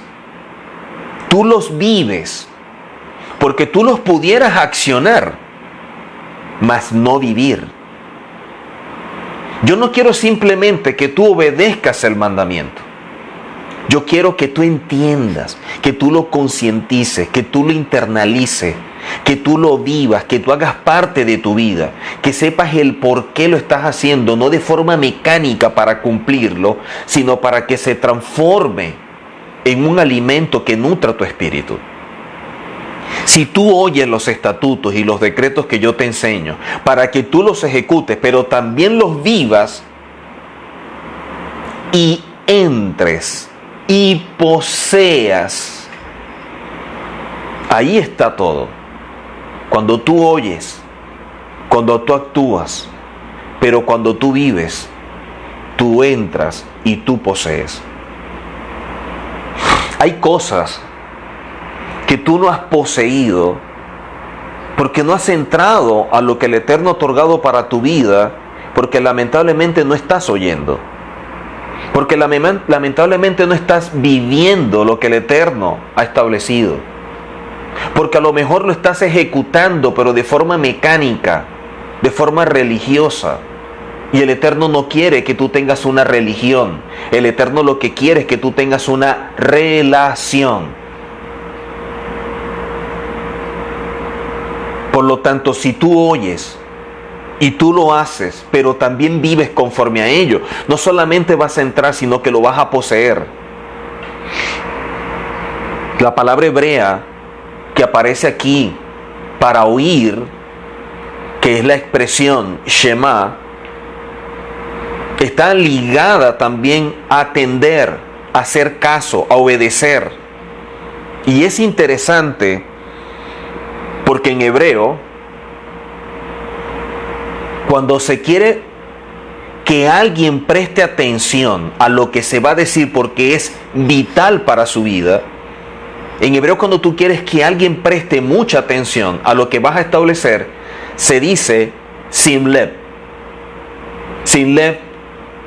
tú los vives, porque tú los pudieras accionar, mas no vivir. Yo no quiero simplemente que tú obedezcas el mandamiento. Yo quiero que tú entiendas, que tú lo concientices, que tú lo internalices, que tú lo vivas, que tú hagas parte de tu vida, que sepas el por qué lo estás haciendo, no de forma mecánica para cumplirlo, sino para que se transforme en un alimento que nutra tu espíritu. Si tú oyes los estatutos y los decretos que yo te enseño, para que tú los ejecutes, pero también los vivas y entres y poseas, ahí está todo. Cuando tú oyes, cuando tú actúas, pero cuando tú vives, tú entras y tú posees. Hay cosas que tú no has poseído porque no has entrado a lo que el Eterno ha otorgado para tu vida, porque lamentablemente no estás oyendo, porque lamentablemente no estás viviendo lo que el Eterno ha establecido, porque a lo mejor lo estás ejecutando pero de forma mecánica, de forma religiosa. Y el Eterno no quiere que tú tengas una religión. El Eterno lo que quiere es que tú tengas una relación. Por lo tanto, si tú oyes y tú lo haces, pero también vives conforme a ello, no solamente vas a entrar, sino que lo vas a poseer. La palabra hebrea que aparece aquí para oír, que es la expresión Shema, está ligada también a atender, a hacer caso, a obedecer. Y es interesante porque en hebreo, cuando se quiere que alguien preste atención a lo que se va a decir porque es vital para su vida, en hebreo cuando tú quieres que alguien preste mucha atención a lo que vas a establecer, se dice sim lev. Sim lev,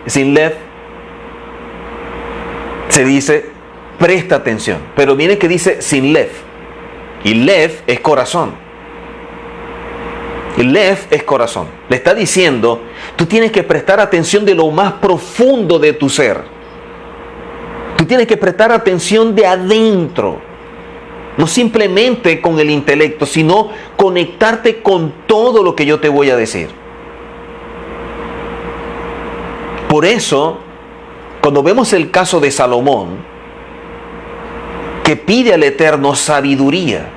sim lev, se dice presta atención, pero viene que dice sim lev, y lev es corazón. El lev es corazón. Le está diciendo, tú tienes que prestar atención de lo más profundo de tu ser. Tú tienes que prestar atención de adentro. No simplemente con el intelecto, sino conectarte con todo lo que yo te voy a decir. Por eso, cuando vemos el caso de Salomón, que pide al Eterno sabiduría,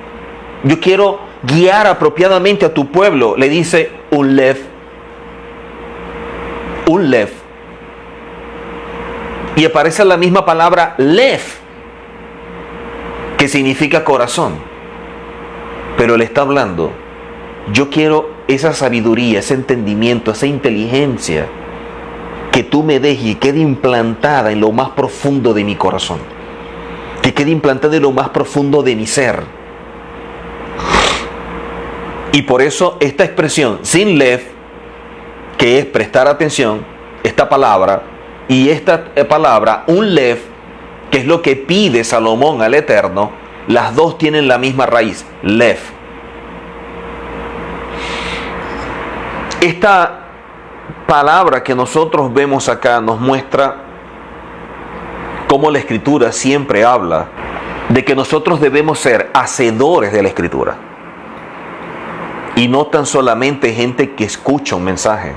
yo quiero guiar apropiadamente a tu pueblo, le dice un lev. Un lev. Y aparece la misma palabra lev, que significa corazón. Pero le está hablando, yo quiero esa sabiduría, ese entendimiento, esa inteligencia que tú me des y quede implantada en lo más profundo de mi corazón, que quede implantada en lo más profundo de mi ser. Y por eso esta expresión sin lev, que es prestar atención, esta palabra, y esta palabra un lev, que es lo que pide Salomón al Eterno, las dos tienen la misma raíz, lev. Esta palabra que nosotros vemos acá nos muestra cómo la Escritura siempre habla de que nosotros debemos ser hacedores de la Escritura y no tan solamente gente que escucha un mensaje.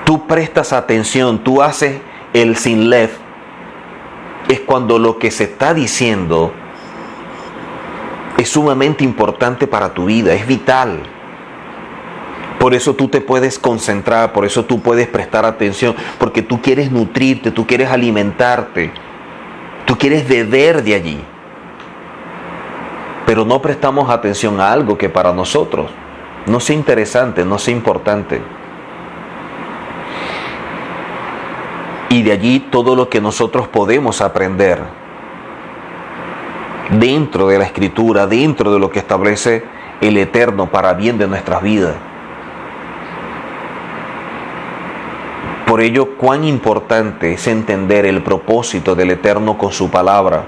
Tú prestas atención, tú haces el sin lev, es cuando lo que se está diciendo es sumamente importante para tu vida, es vital. Por eso tú te puedes concentrar, por eso tú puedes prestar atención, porque tú quieres nutrirte, tú quieres alimentarte, tú quieres beber de allí. Pero no prestamos atención a algo que para nosotros no sea interesante, no sea importante. Y de allí todo lo que nosotros podemos aprender dentro de la Escritura, dentro de lo que establece el Eterno para bien de nuestras vidas. Por ello, cuán importante es entender el propósito del Eterno con su palabra.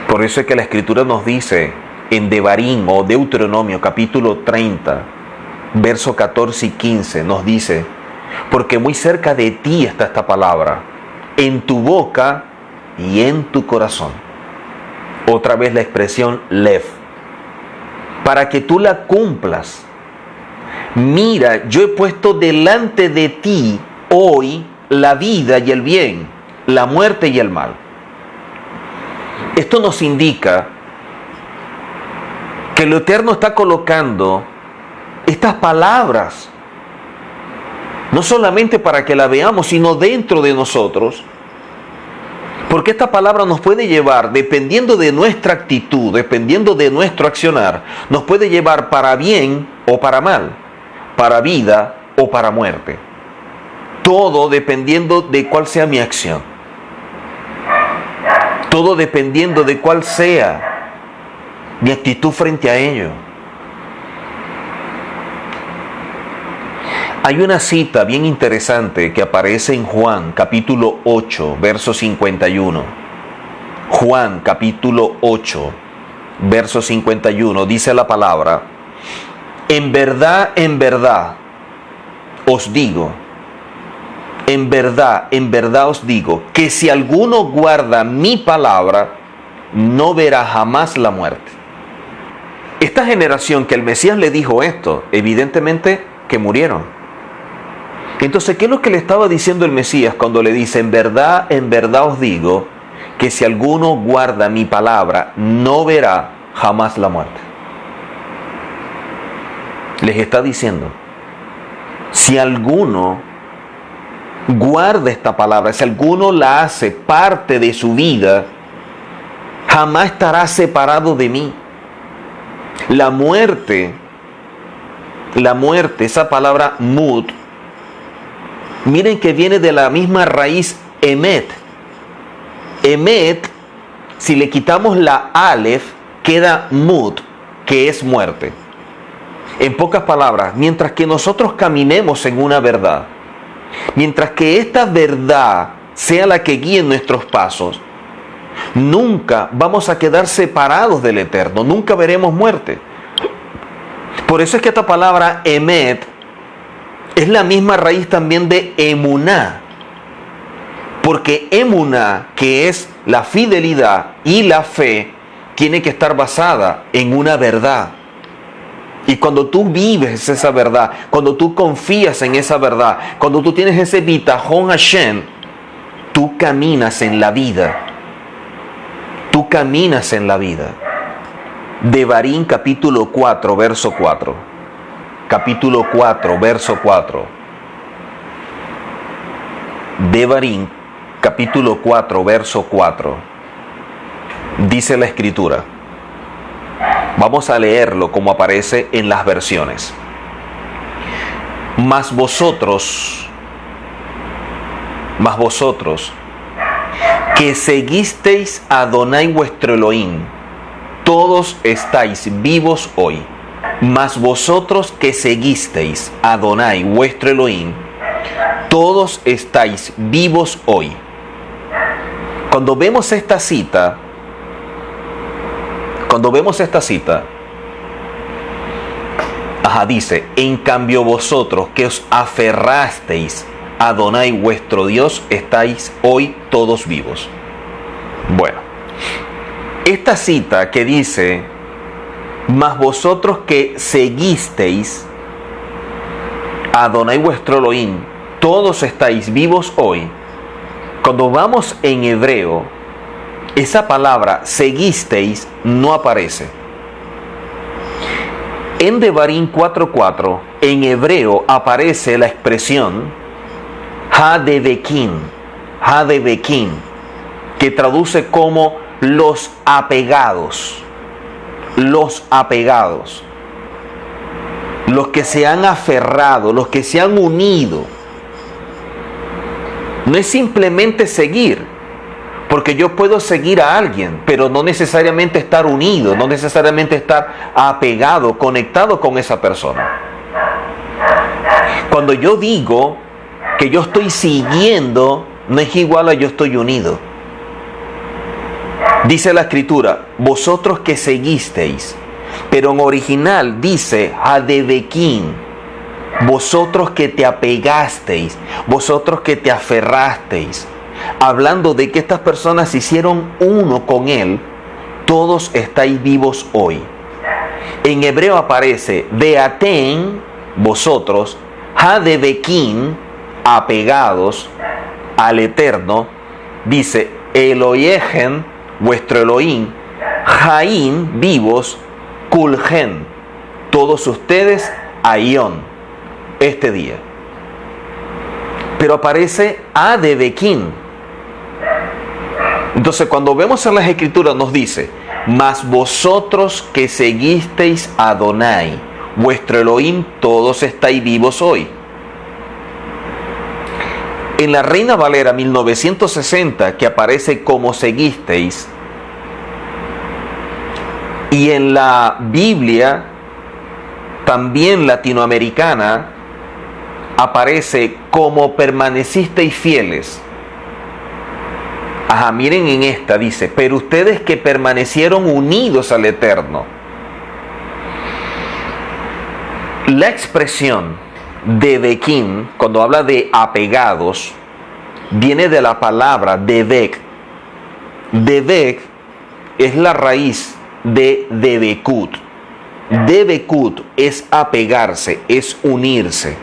Por eso es que la Escritura nos dice en Devarim o Deuteronomio capítulo 30, versos 14 y 15, nos dice: porque muy cerca de ti está esta palabra, en tu boca y en tu corazón. Otra vez la expresión lev, para que tú la cumplas. Mira, yo he puesto delante de ti hoy la vida y el bien, la muerte y el mal. Esto nos indica que el Eterno está colocando estas palabras no solamente para que la veamos, sino dentro de nosotros, porque esta palabra nos puede llevar, dependiendo de nuestra actitud, dependiendo de nuestro accionar, nos puede llevar para bien o para mal, para vida o para muerte. Todo dependiendo de cuál sea mi acción. Todo dependiendo de cuál sea mi actitud frente a ello. Hay una cita bien interesante que aparece en Juan capítulo 8, verso 51. Juan capítulo 8, verso 51, dice la palabra: en verdad os digo, en verdad os digo, que si alguno guarda mi palabra, no verá jamás la muerte. Esta generación que el Mesías le dijo esto, evidentemente que murieron. Entonces, ¿qué es lo que le estaba diciendo el Mesías cuando le dice: en verdad os digo, que si alguno guarda mi palabra, no verá jamás la muerte? Les está diciendo, si alguno guarda esta palabra, si alguno la hace parte de su vida, jamás estará separado de mí. La muerte, esa palabra mut, miren que viene de la misma raíz emet. Emet, si le quitamos la alef, queda mut, que es muerte. En pocas palabras, mientras que nosotros caminemos en una verdad, mientras que esta verdad sea la que guíe nuestros pasos, nunca vamos a quedar separados del Eterno, nunca veremos muerte. Por eso es que esta palabra emet es la misma raíz también de emuná, porque emuná, que es la fidelidad y la fe, tiene que estar basada en una verdad. Y cuando tú vives esa verdad, cuando tú confías en esa verdad, cuando tú tienes ese bitajón Hashem, tú caminas en la vida. Tú caminas en la vida. Devarim capítulo 4, verso 4. Capítulo 4, verso 4. Devarim capítulo 4, verso 4. Dice la Escritura. Vamos a leerlo como aparece en las versiones. Mas vosotros, que seguisteis a Adonai vuestro Elohim, todos estáis vivos hoy. Mas vosotros que seguisteis a Adonai vuestro Elohim, todos estáis vivos hoy. Cuando vemos esta cita, dice: en cambio vosotros que os aferrasteis a Adonai vuestro Dios, estáis hoy todos vivos. Bueno, esta cita que dice: mas vosotros que seguisteis a Adonai vuestro Elohim, todos estáis vivos hoy. Cuando vamos en hebreo, esa palabra seguisteis no aparece. En Devarim 4:4, en hebreo aparece la expresión hadevekin, que traduce como los apegados, los que se han aferrado, los que se han unido. No es simplemente seguir, porque yo puedo seguir a alguien, pero no necesariamente estar unido, no necesariamente estar apegado, conectado con esa persona. Cuando yo digo que yo estoy siguiendo, no es igual a yo estoy unido. Dice la Escritura, vosotros que seguisteis, pero en original dice Hadebekin, vosotros que te apegasteis, vosotros que te aferrasteis, hablando de que estas personas se hicieron uno con Él, todos estáis vivos hoy. En hebreo aparece Beaten, vosotros, Hadebekin, apegados al Eterno, dice Elohim, vuestro Elohim, Jaim, vivos, Kulgen, todos ustedes, Aion, este día. Pero aparece Hadebekin. Entonces cuando vemos en las Escrituras nos dice, mas vosotros que seguisteis a Adonai, vuestro Elohim, todos estáis vivos hoy. En la Reina Valera 1960, que aparece como seguisteis, y en la Biblia, también latinoamericana, aparece como permanecisteis fieles. Ajá, miren en esta, dice, pero ustedes que permanecieron unidos al Eterno. La expresión de Bekin, cuando habla de apegados, viene de la palabra Debek. Debek es la raíz de Debekut. Debekut es apegarse, es unirse,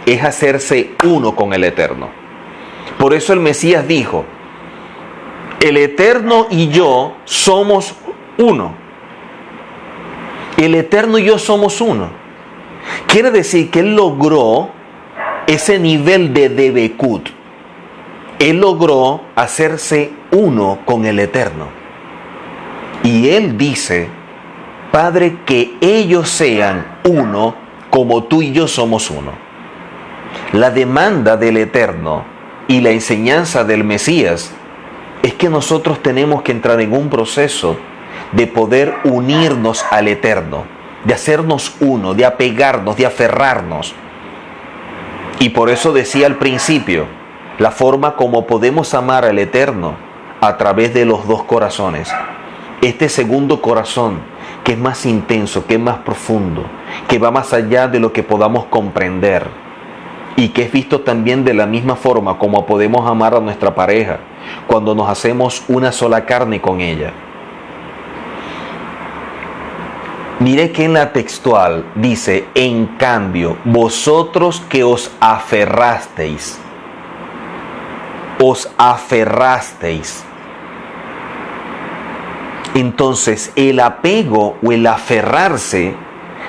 es hacerse uno con el Eterno. Por eso el Mesías dijo, el Eterno y yo somos uno. El Eterno y yo somos uno. Quiere decir que Él logró ese nivel de Debekut. Él logró hacerse uno con el Eterno. Y Él dice, Padre, que ellos sean uno como tú y yo somos uno. La demanda del Eterno y la enseñanza del Mesías es que nosotros tenemos que entrar en un proceso de poder unirnos al Eterno, de hacernos uno, de apegarnos, de aferrarnos. Y por eso decía al principio, la forma como podemos amar al Eterno a través de los dos corazones. Este segundo corazón, que es más intenso, que es más profundo, que va más allá de lo que podamos comprender y que es visto también de la misma forma como podemos amar a nuestra pareja cuando nos hacemos una sola carne con ella. Mire que en la textual dice, en cambio, vosotros que os aferrasteis. Entonces, el apego o el aferrarse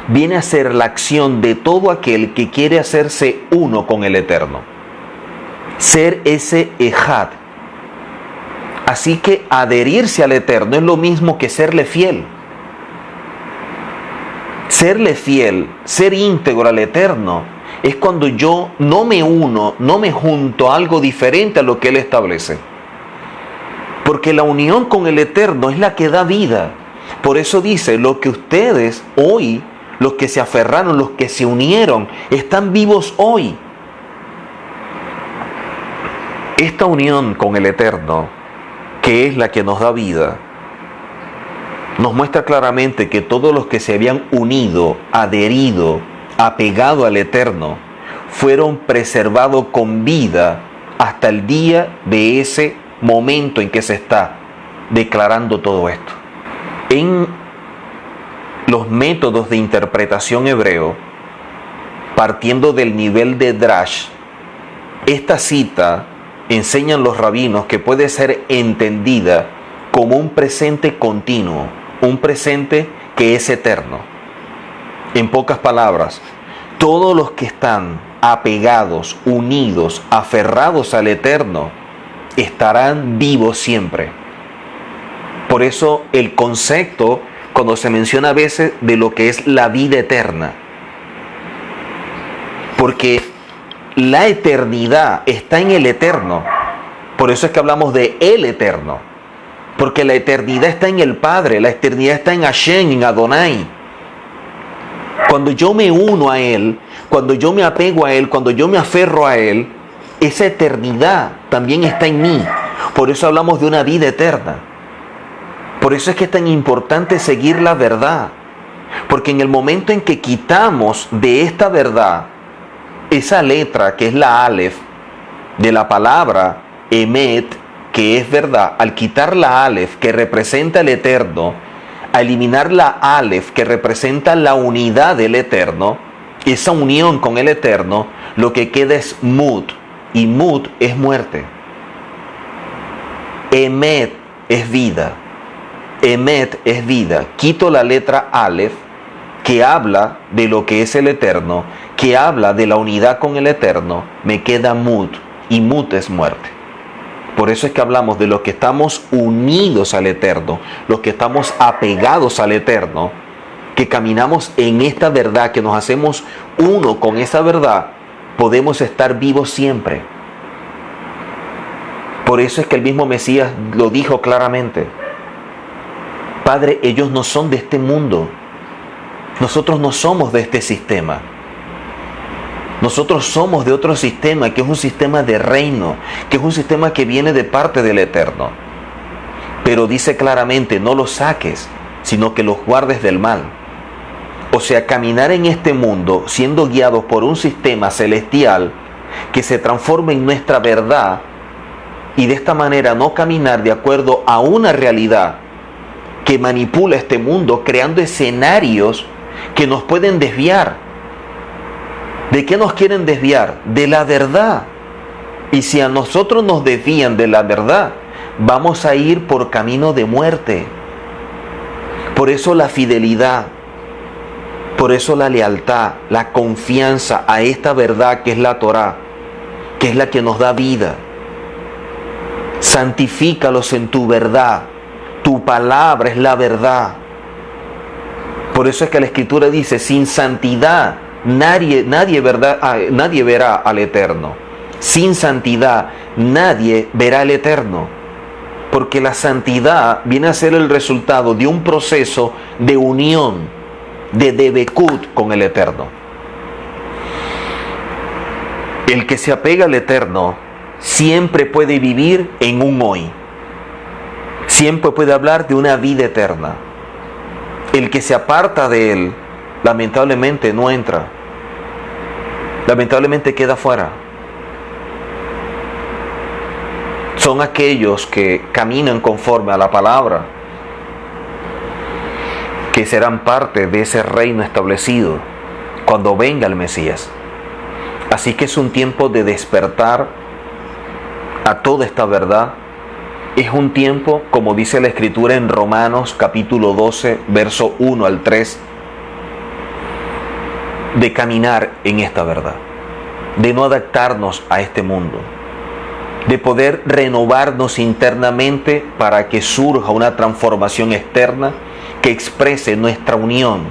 viene a ser la acción de todo aquel que quiere hacerse uno con el Eterno. Ser ese ejad. Así que adherirse al Eterno es lo mismo que serle fiel. Serle fiel, ser íntegro al Eterno, es cuando yo no me uno, no me junto a algo diferente a lo que Él establece. Porque la unión con el Eterno es la que da vida. Por eso dice, lo que ustedes hoy, los que se aferraron, los que se unieron, están vivos hoy. Esta unión con el Eterno, que es la que nos da vida, nos muestra claramente que todos los que se habían unido, adherido, apegado al Eterno, fueron preservados con vida hasta el día de ese momento en que se está declarando todo esto. En los métodos de interpretación hebreo, partiendo del nivel de Drash, esta cita enseñan los rabinos que puede ser entendida como un presente continuo, un presente que es eterno. En pocas palabras, todos los que están apegados, unidos, aferrados al Eterno, estarán vivos siempre. Por eso el concepto, cuando se menciona a veces de lo que es la vida eterna, porque la eternidad está en el Eterno. Por eso es que hablamos de el Eterno, porque la eternidad está en el Padre, la eternidad está en Hashem, en Adonai. Cuando yo me uno a Él, cuando yo me apego a Él, cuando yo me aferro a Él, esa eternidad también está en mí. Por eso hablamos de una vida eterna. Por eso es que es tan importante seguir la verdad. Porque en el momento en que quitamos de esta verdad esa letra que es la Aleph de la palabra Emet, que es verdad, al quitar la Aleph que representa el eterno, a eliminar la Aleph que representa la unidad del eterno, esa unión con el eterno, lo que queda es Mut, y Mut es muerte. Emet es vida. Emet es vida. Quito la letra Aleph, que habla de lo que es el eterno, que habla de la unidad con el eterno, me queda Mut, y Mut es muerte. Por eso es que hablamos de los que estamos unidos al eterno, los que estamos apegados al eterno, que caminamos en esta verdad, que nos hacemos uno con esa verdad, podemos estar vivos siempre. Por eso es que el mismo Mesías lo dijo claramente. Padre, ellos no son de este mundo. Nosotros no somos de este sistema. Nosotros somos de otro sistema, que es un sistema de reino, que es un sistema que viene de parte del Eterno. Pero dice claramente, no los saques, sino que los guardes del mal. O sea, caminar en este mundo siendo guiados por un sistema celestial que se transforme en nuestra verdad, y de esta manera no caminar de acuerdo a una realidad que manipula este mundo, creando escenarios que nos pueden desviar. ¿De qué nos quieren desviar? De la verdad. Y si a nosotros nos desvían de la verdad, vamos a ir por camino de muerte. Por eso la fidelidad, por eso la lealtad, la confianza a esta verdad que es la Torá, que es la que nos da vida. Santifícalos en tu verdad. Tu palabra es la verdad. Por eso es que la Escritura dice, sin santidad nadie verá al Eterno. Sin santidad nadie verá al Eterno. Porque la santidad viene a ser el resultado de un proceso de unión, de debekut con el Eterno. El que se apega al Eterno siempre puede vivir en un hoy. Siempre puede hablar de una vida eterna. El que se aparta de Él, lamentablemente no entra. Lamentablemente queda fuera. Son aquellos que caminan conforme a la palabra, que serán parte de ese reino establecido cuando venga el Mesías. Así que es un tiempo de despertar a toda esta verdad. Es un tiempo, como dice la Escritura en Romanos capítulo 12, verso 1 al 3, de caminar en esta verdad, de no adaptarnos a este mundo, de poder renovarnos internamente para que surja una transformación externa que exprese nuestra unión,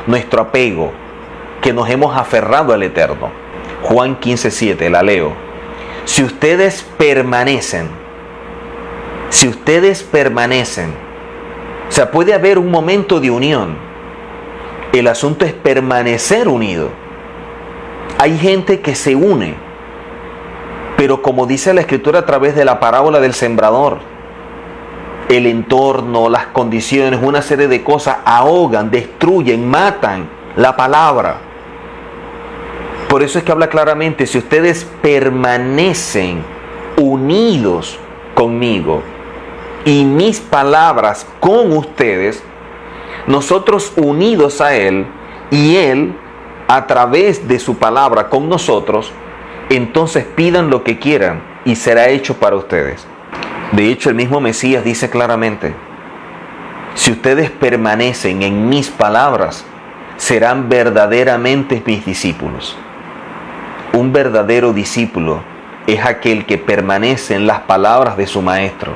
nuestro apego, que nos hemos aferrado al Eterno. Juan 15:7, la leo. Si ustedes permanecen, o sea, puede haber un momento de unión. El asunto es permanecer unido. Hay gente que se une, pero como dice la Escritura a través de la parábola del sembrador, el entorno, las condiciones, una serie de cosas ahogan, destruyen, matan la palabra. Por eso es que habla claramente, si ustedes permanecen unidos conmigo y mis palabras con ustedes, nosotros unidos a Él y Él a través de su palabra con nosotros, entonces pidan lo que quieran y será hecho para ustedes. De hecho, el mismo Mesías dice claramente, si ustedes permanecen en mis palabras, serán verdaderamente mis discípulos. Un verdadero discípulo es aquel que permanece en las palabras de su maestro.